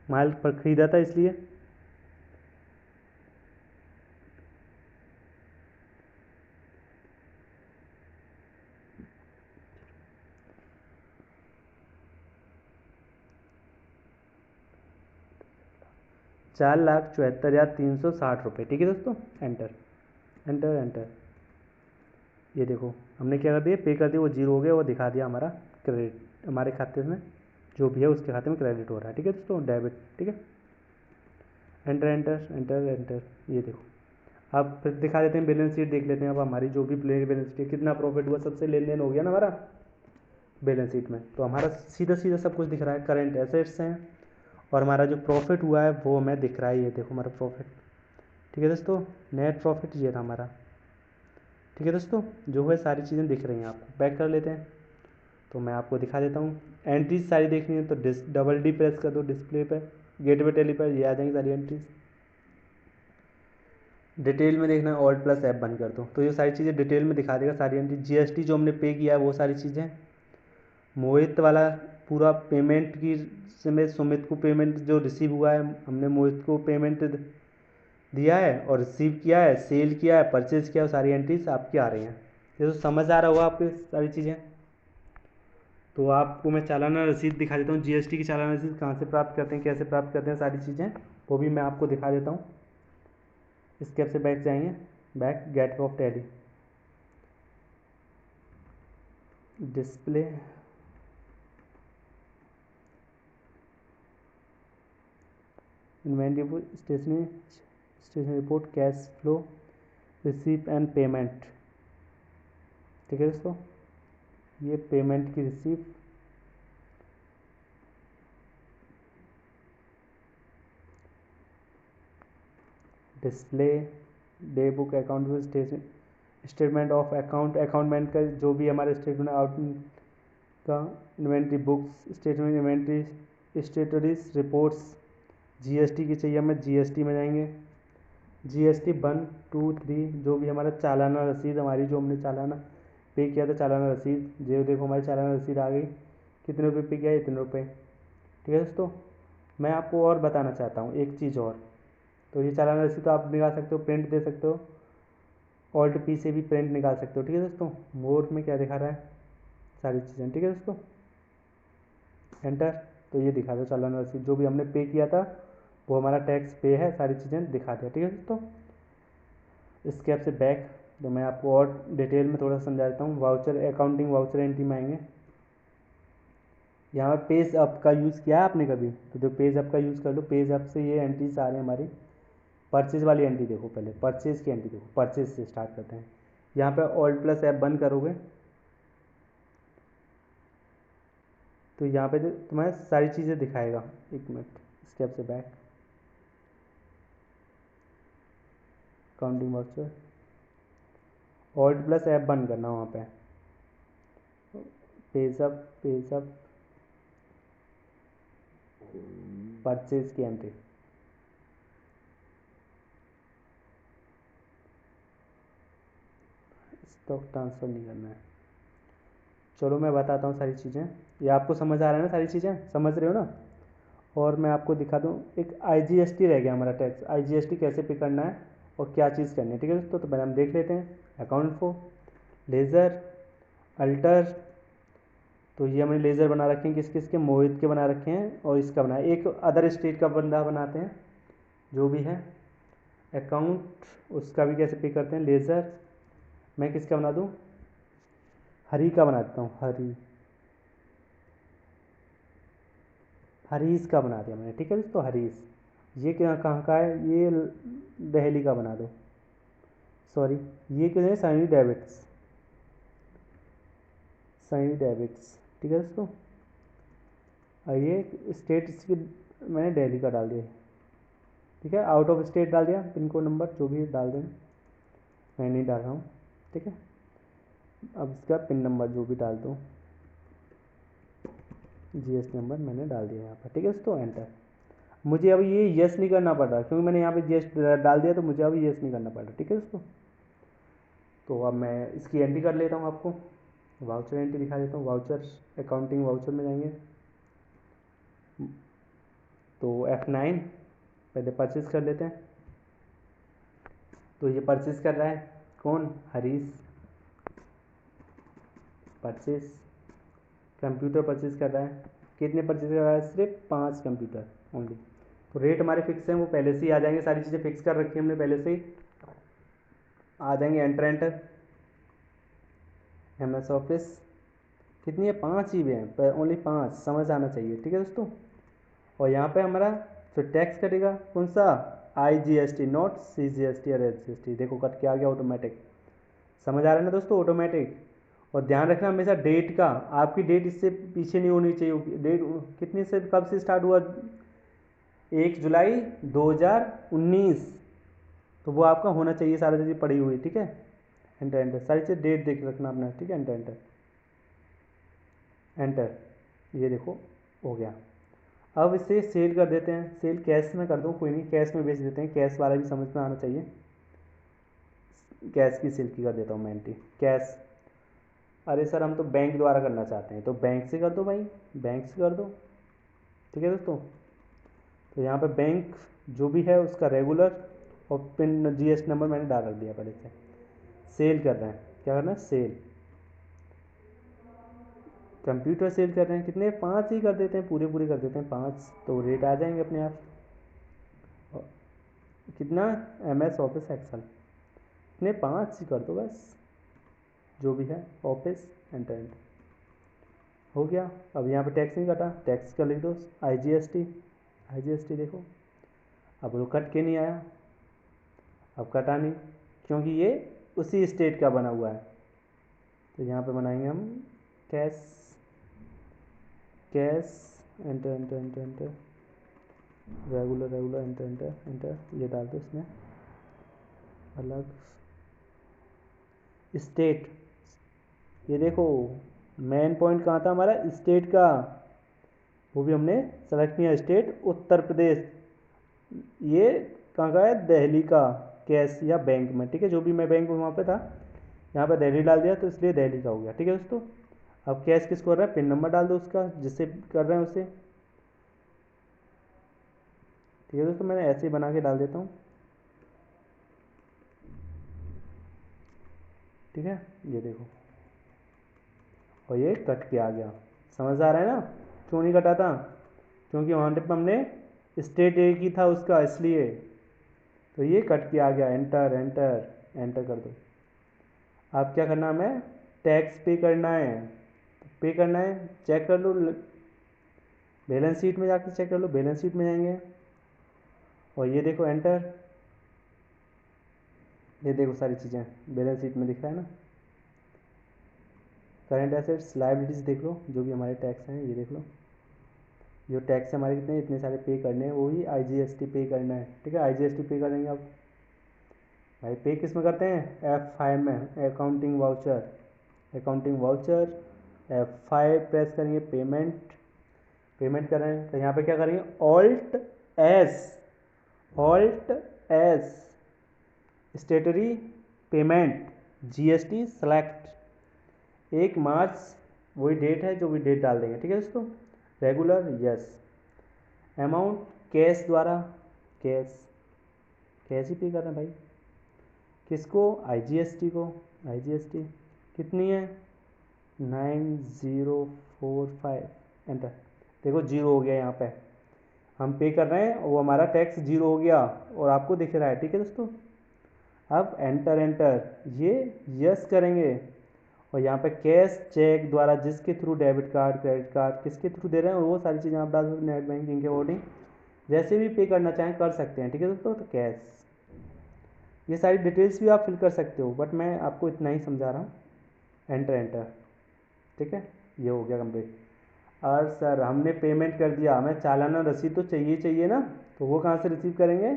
माल पर खरीदा था इसलिए। ₹4,74,360। ठीक है दोस्तों, एंटर एंटर एंटर। ये देखो हमने क्या कर दिया, पे कर दिया, वो 0 हो गया, वो दिखा दिया हमारा क्रेडिट, हमारे खाते में जो भी है उसके खाते में क्रेडिट हो रहा है। ठीक है दोस्तों, डेबिट। ठीक है, एंटर एंटर एंटर एंटर। ये देखो अब फिर दिखा देते हैं, बैलेंस शीट देख लेते हैं। अब हमारी जो भी प्ले बैलेंस शीट, कितना प्रॉफिट हुआ, सबसे लेन देन हो गया ना हमारा बैलेंस शीट में। तो हमारा सीधा सीधा सब कुछ दिख रहा है, करेंट एसेट्स हैं, और हमारा जो प्रॉफिट हुआ है वो हमें दिख रहा है। ये देखो हमारा प्रॉफिट। ठीक है दोस्तों, नेट प्रॉफिट ये था हमारा। ठीक है दोस्तों, जो है सारी चीज़ें दिख रही हैं आपको। बैक कर लेते हैं, तो मैं आपको दिखा देता हूँ। एंट्रीज सारी देखनी है तो डबल डी प्रेस कर दो डिस्प्ले पे, गेटवे टैली पर, ये आ जाएंगी सारी एंट्रीज। डिटेल में देखना है, Alt+F बंद कर दो, तो ये सारी चीज़ें डिटेल में दिखा देगा सारी एंट्री। जीएसटी जो हमने पे किया है वो सारी चीज़ें, मोहित वाला पूरा पेमेंट की समय, सुमित को पेमेंट जो रिसीव हुआ है, हमने मोहित को पेमेंट दिया है और रिसीव किया है, सेल किया है, परचेज किया है, सारी एंट्रीज आपकी आ रही हैं। ये तो समझ आ रहा होगा आपको सारी चीज़ें। तो आपको मैं चालाना रसीद दिखा देता हूँ, जीएसटी की चालाना रसीद कहाँ से प्राप्त करते हैं, कैसे प्राप्त करते हैं, सारी चीज़ें वो भी मैं आपको दिखा देता हूँ। स्केप से बैक जाएंगे, back, gateway of Tally, display, inventory, stationery report, cash flow, receipt and payment. ठीक है दोस्तों, ये पेमेंट की receipt, display, day book, account, statement of account, अकाउंटमेंट का जो भी हमारे स्टेटमेंट आउट का, inventory books, statement, inventory, statutory reports. GST की चाहिए हमें, जीएसटी में जाएंगे, जीएसटी 1 2 3, जो भी हमारा चालाना रसीद, हमारी जो हमने चालाना पे किया था, चालाना रसीद, ये देखो हमारी चालाना रसीद आ गई, कितने रुपए पे किया, इतने रुपए। ठीक है दोस्तों, मैं आपको और बताना चाहता हूँ एक चीज़ और। तो ये चालाना रसीद तो आप निकाल सकते हो, प्रिंट दे सकते हो, Alt+P से भी प्रिंट निकाल सकते हो। ठीक है दोस्तों, मोर में क्या दिखा रहा है, सारी चीज़ें। ठीक है दोस्तों, एंटर। तो ये दिखा दो चालान रसीद, जो भी हमने पे किया था वो हमारा टैक्स पे है, सारी चीज़ें दिखा दिया। ठीक है दोस्तों, स्केप से बैक, तो मैं आपको और डिटेल में थोड़ा समझा देता हूँ। वाउचर, अकाउंटिंग वाउचर एंट्री में आएंगे, यहाँ पर पेज अप का यूज़ किया है आपने कभी, तो जो पेज अप का यूज़ कर लो, पेज अप से ये एंट्रीज आ रही है हमारी। परचेज वाली एंट्री देखो, पहले परचेज की एंट्री देखो, परचेज से स्टार्ट करते हैं। यहाँ पे Alt+F1 करोगे तो यहाँ पे तुम्हें सारी चीज़ें दिखाएगा। एक मिनट, स्टेप से बैक, काउंटिंग वाउचर, Alt+F1 करना वहाँ पे, पेजअप परचेज की एंट्री। स्टॉक ट्रांसफ़र नहीं करना है। चलो मैं बताता हूँ सारी चीज़ें, ये आपको समझ आ रहा है ना, सारी चीज़ें समझ रहे हो ना। और मैं आपको दिखा दूँ, एक IGST रह गया हमारा टैक्स, IGST कैसे पे करना है और क्या चीज़ करनी है, ठीक है दोस्तों। तो पहले हम देख लेते हैं अकाउंट फो, लेज़र, अल्टर। तो ये हमने लेज़र बना रखे हैं, किस किस के, मोहित के बना रखे हैं, और इसका बनाया एक अदर स्टेट का बंदा बनाते हैं जो भी है। अकाउंट, उसका भी कैसे पे करते हैं, लेज़र। मैं किसका बना दूँ, हरी का बना देता हूँ, हरीश का बना दिया मैंने, ठीक है दोस्तों, हरीश। ये क्या कहाँ का है, ये दिल्ली का बना दो, सॉरी ये क्या है, सनी डेविड्स, ठीक है दोस्तों। और ये स्टेट इसकी मैंने दिल्ली का डाल दिया, ठीक है। आउट ऑफ स्टेट डाल दिया, पिन कोड नंबर जो भी डाल दें, मैं नहीं डाल रहा हूँ, ठीक है। अब इसका पिन नंबर जो भी डाल दो, GST नंबर मैंने डाल दिया यहाँ पर, ठीक है दोस्तों, एंटर। मुझे अब ये यस नहीं करना पड़ रहा क्योंकि मैंने यहाँ पे GST डाल दिया, तो मुझे अब यस नहीं करना पड़ रहा, ठीक है दोस्तों। तो अब मैं इसकी एंट्री कर लेता हूँ, आपको वाउचर एंट्री दिखा देता हूँ। वाउचर, अकाउंटिंग वाउचर में जाएंगे तो F9, पहले परचेज कर लेते हैं। तो ये परचेज कर रहा है कौन, हरीश, परचेज। कंप्यूटर परचेज कर रहा है, कितने परचेज कर रहा है, सिर्फ 5 कंप्यूटर ओनली। तो रेट हमारे फिक्स हैं, वो पहले से ही आ जाएंगे, सारी चीज़ें फिक्स कर रखी है हमने पहले से ही, आ जाएंगे। एंटर, MS ऑफिस, कितनी है, 5 ही हैं पर, ओनली 5, समझ आना चाहिए, ठीक है दोस्तों। और यहाँ पे हमारा फिर टैक्स कटेगा कौन सा, IGST, नॉट CGST और SGST। देखो कट के आ गया ऑटोमेटिक, समझ आ रहा है ना दोस्तों, ऑटोमेटिक। और ध्यान रखना हमेशा डेट का, आपकी डेट इससे पीछे नहीं होनी चाहिए। डेट कितनी से, कब से स्टार्ट हुआ, 1 जुलाई 2019, तो वो आपका होना चाहिए, सारी चीज़ें पड़ी हुई, ठीक है। एंटर, सारी चीज़ डेट देख रखना अपना, ठीक है। एंटर, ये देखो हो गया। अब इसे सेल कर देते हैं, सेल कैश में कर दूँ, कोई नहीं, कैश में बेच देते हैं, कैश वाला भी समझ में आना चाहिए। कैश की सेल की कर देता हूँ मैं एंट्री, कैश। अरे सर हम तो बैंक द्वारा करना चाहते हैं, तो बैंक से कर दो भाई, बैंक से कर दो, ठीक है दोस्तों। तो यहाँ पे बैंक जो भी है उसका रेगुलर और पिन GST नंबर मैंने डाल रख दिया पहले से। सेल कर रहे हैं, क्या करना है, सेल, कंप्यूटर सेल कर रहे हैं, कितने, 5 ही कर देते हैं, पूरे पूरे कर देते हैं 5, तो रेट आ जाएंगे अपने आप। कितना, MS ऑफिस एक्सेल, कितने, 5 ही कर दो बस, जो भी है ऑफिस, एंटर हो गया। अब यहाँ पे टैक्स नहीं कटा, टैक्स का लिख दो IGST देखो, अब वो कट के नहीं आया, अब कटा नहीं, क्योंकि ये उसी स्टेट का बना हुआ है। तो यहाँ पे बनाएंगे हम कैश, एंटर, रेगुलर, एंटर, ये डाल दो इसमें, अलग स्टेट। ये देखो मेन पॉइंट कहाँ था हमारा, स्टेट का, वो भी हमने सेलेक्ट किया, स्टेट उत्तर प्रदेश। ये कहाँ का है, दिल्ली का, कैश या बैंक में, ठीक है, जो भी मैं बैंक वहाँ पे था, यहाँ पे दिल्ली डाल दिया, तो इसलिए दिल्ली का हो गया, ठीक है दोस्तों। अब कैश किसको कर रहा है, पिन नंबर डाल दो उसका, जिससे कर रहे हैं उसे, ठीक है दोस्तों। मैंने ऐसे ही बना के डाल देता हूँ, ठीक है, ये देखो, और ये कट के आ गया, समझ आ रहा है ना, क्यों नहीं कटा था, क्योंकि वहाँ पे हमने स्टेट एक ही था उसका, इसलिए। तो ये कट के आ गया, एंटर कर दो। अब क्या करना है, हमें टैक्स पे करना है, पे करना है, चेक कर लो, बैलेंस शीट में जाके चेक कर लो, बैलेंस शीट में जाएंगे, और ये देखो एंटर, ये देखो सारी चीज़ें बैलेंस शीट में दिख रहा है ना। करंट एसेट्स लायबिलिटीज़ देख लो, जो भी हमारे टैक्स हैं ये देख लो, जो टैक्स हमारे कितने इतने सारे पे करने हैं, वही IGST पे करना है। ठीक है, IGST पे करेंगे अब भाई। पे किस में करते हैं? F5 में, accounting voucher. Accounting voucher F5 press करेंगे, पेमेंट। पेमेंट कर रहे हैं तो यहाँ पे क्या करेंगे? Alt S स्टेटरी payment GST select 1 मार्च, वही डेट है जो भी डेट डाल देंगे। ठीक है दोस्तों, रेगुलर यस। अमाउंट कैश द्वारा, कैश ही पे करना भाई। किसको? IGST को। IGST कितनी है? 9045, एंटर। देखो जीरो हो गया यहाँ पे, हम पे कर रहे हैं वो हमारा टैक्स जीरो हो गया और आपको दिख रहा है। ठीक है दोस्तों, अब एंटर ये यस करेंगे और यहाँ पे कैश चेक द्वारा जिसके through, debit card, credit card, किसके थ्रू दे रहे हैं वो सारी चीज़ें आप डाल सकते हैं। नेट बैंकिंग के अकॉर्डिंग जैसे भी पे करना चाहें कर सकते हैं। ठीक है दोस्तों, तो कैश, ये सारी डिटेल्स भी आप फिल कर सकते हो, बट मैं आपको इतना ही समझा रहा हूँ। एंटर। ठीक है, ये हो गया कंप्लीट। और सर हमने पेमेंट कर दिया, हमें चालाना रसीद तो चाहिए ना, तो वो कहाँ से रिसीव करेंगे?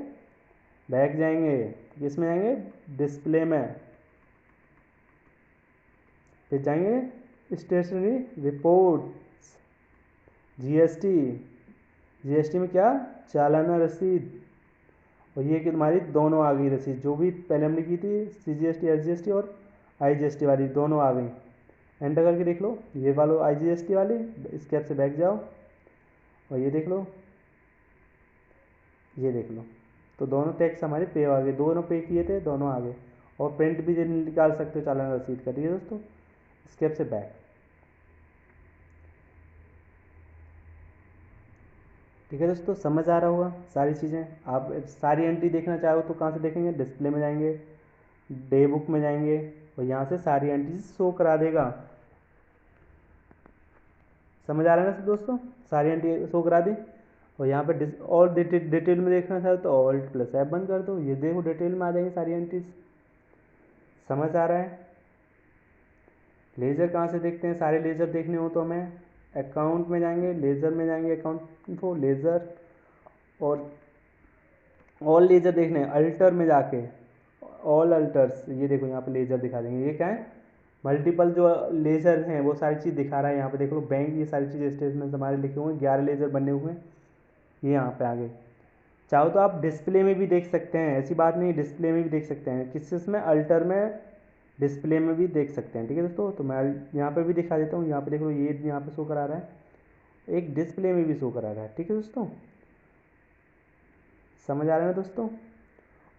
बैक जाएंगे, किस में जाएंगे? डिस्प्ले में। फिर जाएंगे स्टेशनरी रिपोर्ट्स, जीएसटी में क्या? चालाना रसीद। और ये कि तुम्हारी दोनों आ गई रसीद, जो भी पहले हमने की थी CGST SGST और IGST वाली, दोनों आ गई। एंटर करके देख लो, ये वालो IGST वाली, स्केप से बैक जाओ और ये देख लो, ये देख लो, तो दोनों टैक्स हमारे पे आ गए, दोनों पे किए थे, दोनों आ गए। और प्रिंट भी निकाल सकते हो चालान रसीद का। ठीक है दोस्तों, स्केप से बैक। ठीक है दोस्तों, समझ आ रहा होगा सारी चीज़ें। आप सारी एंट्री देखना चाहो तो कहाँ से देखेंगे? डिस्प्ले में जाएंगे, डे बुक में जाएंगे और यहाँ से सारी एंट्री शो करा देगा। समझ आ रहा है ना दोस्तों, सारी एंट्री शो करा दी। और यहाँ पे और डिटेल में देखना चाहो तो Alt+F बंद कर दो, ये देखो डिटेल में आ जाएंगी सारी एंट्रीज। समझ आ रहा है? लेज़र कहाँ से देखते हैं? सारे लेज़र देखने हो तो हमें अकाउंट में जाएंगे, लेज़र में जाएंगे, अकाउंट इन्फो, लेज़र, और ऑल लेज़र देखने हैं अल्टर में जाके, ऑल अल्टर्स। ये देखो यहाँ पे लेज़र दिखा देंगे, ये क्या है? मल्टीपल जो लेज़र हैं वो सारी चीज़ दिखा रहा है। यहाँ पे देख लो बैंक, ये सारी चीज़ स्टेटमेंट हमारे लिखे हुए हैं, 11 लेज़र बने हुए हैं, ये यहाँ पे आगे। चाहो तो आप डिस्प्ले में भी देख सकते हैं, ऐसी बात नहीं, डिस्प्ले में भी देख सकते हैं। किस में? अल्टर में, डिस्प्ले में भी देख सकते हैं। ठीक है दोस्तों, तो मैं यहाँ पे भी दिखा देता हूँ। यहाँ पे देख लो, ये यहाँ पे शो करा रहा है, एक डिस्प्ले में भी शो करा रहा है। ठीक है दोस्तों, समझ आ रहा है ना दोस्तों?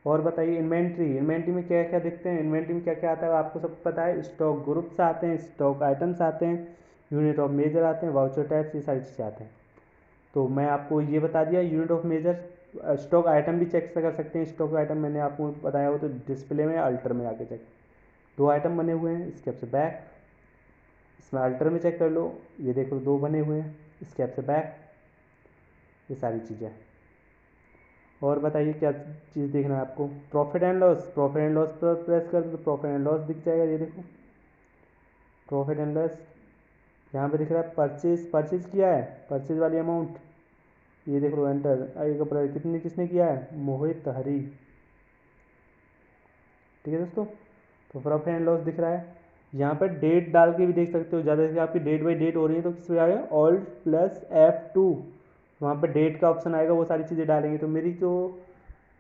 और बताइए इन्वेंट्री में क्या क्या देखते हैं? इन्वेंट्री में क्या क्या आता है आपको सब पता है। स्टॉक ग्रुप्स आते हैं, स्टॉक आइटम्स आते हैं, यूनिट ऑफ मेजर आते हैं, वाउचर टाइप्स, ये सारी चीज़ें आते हैं। तो मैं आपको ये बता दिया unit of measure. Stock item भी चेक कर सकते हैं। स्टॉक आइटम मैंने आपको बताया हो तो डिस्प्ले में, अल्टर में जाके चेक। 2 आइटम बने हुए हैं, स्केप से बैक, इसमें अल्टर में चेक कर लो, ये देखो 2 बने हुए हैं, स्केप से बैक, ये सारी चीज़ें। और बताइए क्या चीज़ देखना है आपको? प्रॉफिट एंड लॉस पर प्रेस कर दो तो प्रॉफिट एंड लॉस दिख जाएगा। ये देखो प्रॉफिट एंड लॉस, यहाँ पे दिख रहा है परचेज किया है, परचेज वाली अमाउंट, ये देख लो एंटर। एक कितनी किसने किया है? मोहित हरी। ठीक है दोस्तों, तो प्रॉफिट एंड लॉस दिख रहा है। यहाँ पर डेट डाल के भी देख सकते हो, ज़्यादा से आपकी डेट बाई डेट हो रही है तो किस पे आएगा? Alt+F2, वहाँ पर डेट का ऑप्शन आएगा, वो सारी चीज़ें डालेंगे। तो मेरी जो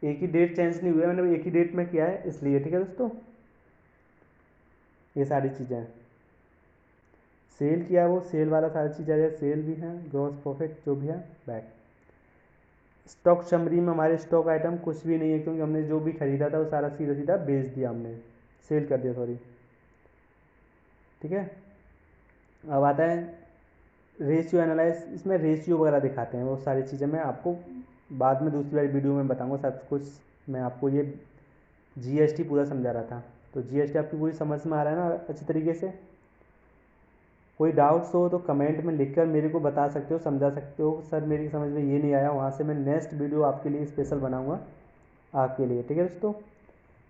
एक ही डेट चेंज नहीं हुआ है, मैंने एक ही डेट में किया है इसलिए। ठीक है दोस्तों, ये सारी चीज़ें हैं। सेल किया है वो सेल वाला सारी चीज़ आ जाए, सेल भी है, ग्रॉस प्रॉफिट जो भी है, बैक। स्टॉक समरी में हमारे स्टॉक आइटम कुछ भी नहीं है, क्योंकि हमने जो भी खरीदा था वो सारा सीधा सीधा बेच दिया, हमने सेल कर दिया, सॉरी। ठीक है, अब आता है रेशियो एनालाइज। इसमें रेशियो वगैरह दिखाते हैं, वो सारी चीज़ें मैं आपको बाद में दूसरी वाली वीडियो में बताऊंगा सब कुछ। मैं आपको ये GST पूरा समझा रहा था, तो GST आपकी पूरी समझ में आ रहा है ना अच्छी तरीके से? कोई डाउट्स हो तो कमेंट में लिखकर मेरे को बता सकते हो, समझा सकते हो, सर मेरी समझ में ये नहीं आया, वहाँ से मैं नेक्स्ट वीडियो आपके लिए स्पेशल बनाऊँगा आपके लिए। ठीक है दोस्तों,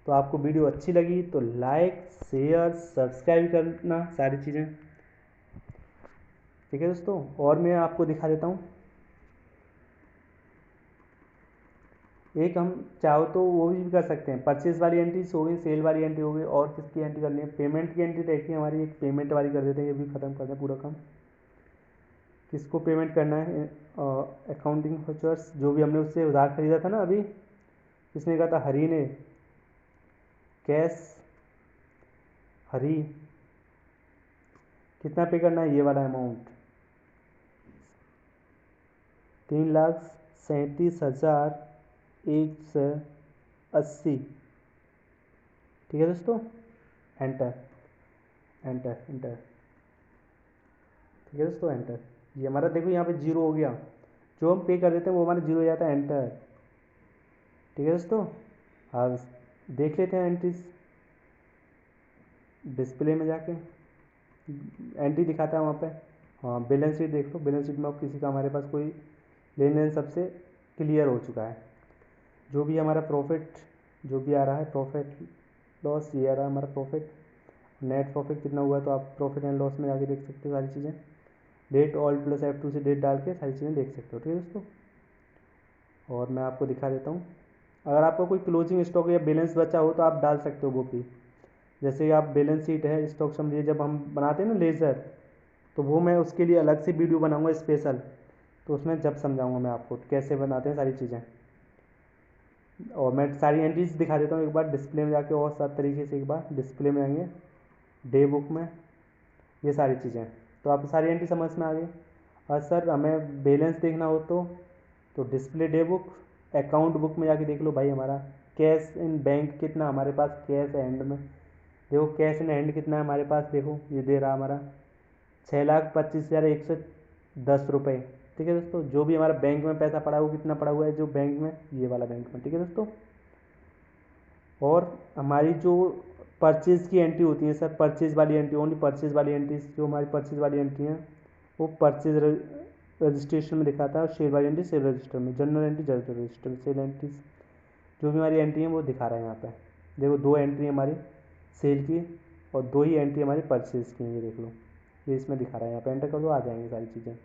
तो आपको वीडियो अच्छी लगी तो लाइक शेयर सब्सक्राइब करना सारी चीज़ें, ठीक है दोस्तों। और मैं आपको दिखा देता हूँ, एक हम चाहो तो वो भी कर सकते हैं, परचेज वाली एंट्रीज हो गई, सेल वाली एंट्री हो गई, और किसकी एंट्री करनी है, पेमेंट की एंट्री देखिए हमारी, एक पेमेंट वाली कर देते हैं, ये भी ख़त्म कर दें पूरा काम। किसको पेमेंट करना है, अकाउंटिंग फीचर्स, जो भी हमने उससे उधार खरीदा था ना अभी, किसने कहा था, हरी ने, कैश हरी, कितना पे करना है, ये वाला अमाउंट 3,37,180, ठीक है दोस्तों। एंटर एंटर एंटर, ठीक है दोस्तों, एंटर। ये हमारा देखो यहाँ पे जीरो हो गया, जो हम पे कर देते हैं वो हमारा जीरो हो जाता है, एंटर, ठीक है दोस्तों। अब देख लेते हैं एंट्रीज, डिस्प्ले में जाके एंट्री दिखाता है वहाँ पे, हाँ बैलेंस शीट देख लो, बैलेंस शीट में अब किसी का हमारे पास कोई लेन देन सबसे क्लियर हो चुका है। जो भी हमारा प्रॉफिट जो भी आ रहा है, प्रॉफिट लॉस, ये आ रहा है हमारा प्रॉफिट, नेट प्रॉफिट कितना हुआ, तो आप प्रॉफिट एंड लॉस में जाके देख सकते हो सारी चीज़ें, डेट ऑल प्लस F2 से डेट डाल के सारी चीज़ें देख सकते हो, ठीक है दोस्तों। और मैं आपको दिखा देता हूँ, अगर आपका कोई क्लोजिंग स्टॉक या बैलेंस बचा हो तो आप डाल सकते हो वो भी, जैसे आप बैलेंस शीट है, स्टॉक समझिए, जब हम बनाते हैं ना लेज़र, तो वो मैं उसके लिए अलग से वीडियो बनाऊंगा स्पेशल, तो उसमें जब समझाऊंगा मैं आपको कैसे बनाते हैं सारी चीज़ें। और मैं सारी एंट्रीज दिखा देता हूँ एक बार डिस्प्ले में जाके, और सात तरीके से एक बार डिस्प्ले में आएंगे, डे बुक में, ये सारी चीज़ें, तो आपको सारी एंट्री समझ में आ गई। और सर हमें बैलेंस देखना हो तो display day book, account book में जाके देख लो भाई, हमारा कैश इन बैंक कितना हमारे पास, कैश एंड में देखो, कैश इन हैंड कितना है हमारे पास, देखो ये दे रहा हमारा 6,25,110 रुपये, ठीक है दोस्तों। जो भी हमारा बैंक में पैसा पड़ा हुआ, कितना पड़ा हुआ है जो बैंक में, ये वाला बैंक में, ठीक है दोस्तों। और हमारी जो परचेज़ की एंट्री होती है सर, परचेज़ वाली एंट्री, ओनली परचेज़ वाली एंट्री, जो हमारी परचेज़ वाली एंट्री है वो परचेज रजिस्ट्रेशन में दिखाता है, शेयर वाली एंट्री शेयर रजिस्टर में, जनरल एंट्री जनरल रजिस्टर में, सेल एंट्री जो भी हमारी एंट्री है वो दिखा रहा है यहाँ पे। देखो दो एंट्री हमारी सेल की और दो ही एंट्री हमारी परचेज़ की है, ये देख लो, ये इसमें दिखा रहा है, यहाँ पे एंटर कर दो, आ जाएंगे सारी चीज़ें।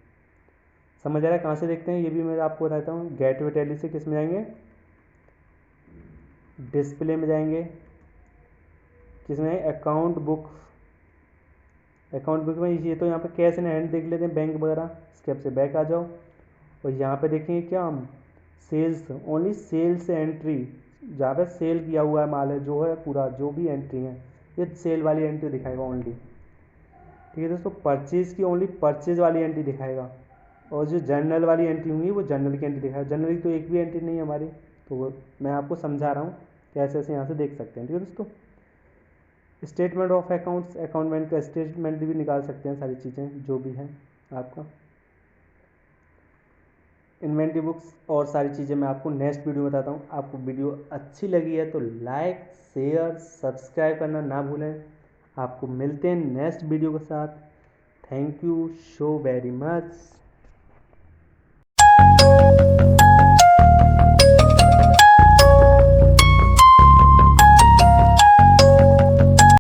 समझ आ रहा है, कहाँ से देखते हैं ये भी मैं आपको बताता हूँ, गेटवे टैली से किस में जाएंगे, डिस्प्ले में जाएंगे, किसमें, अकाउंट बुक, अकाउंट बुक में ये तो यहाँ पे कैश इन हैंड देख लेते हैं बैंक वगैरह, स्टेप से बैक आ जाओ, और यहाँ पे देखेंगे क्या हम, सेल्स, ओनली सेल्स एंट्री, जहाँ पे सेल किया हुआ है माल है जो है पूरा, जो भी एंट्री है ये सेल वाली एंट्री दिखाएगा ओनली, ठीक है दोस्तों। परचेज की ओनली परचेज वाली एंट्री दिखाएगा, और जो जर्नल वाली एंट्री होंगी वो जर्नल की एंट्री दिखाएगा, जर्नल की तो एक भी एंट्री नहीं है हमारी, तो वो मैं आपको समझा रहा हूँ कैसे ऐसे यहाँ से देख सकते हैं, ठीक है दोस्तों। स्टेटमेंट ऑफ अकाउंट्स, अकाउंटमेंट का स्टेटमेंट भी निकाल सकते हैं, सारी चीज़ें जो भी हैं आपका, इन्वेंट्री बुक्स और सारी चीज़ें मैं आपको नेक्स्ट वीडियो में बताता हूँ। आपको वीडियो अच्छी लगी है तो लाइक शेयर सब्सक्राइब करना ना भूलें। आपको मिलते हैं नेक्स्ट वीडियो के साथ। Thank you so very much.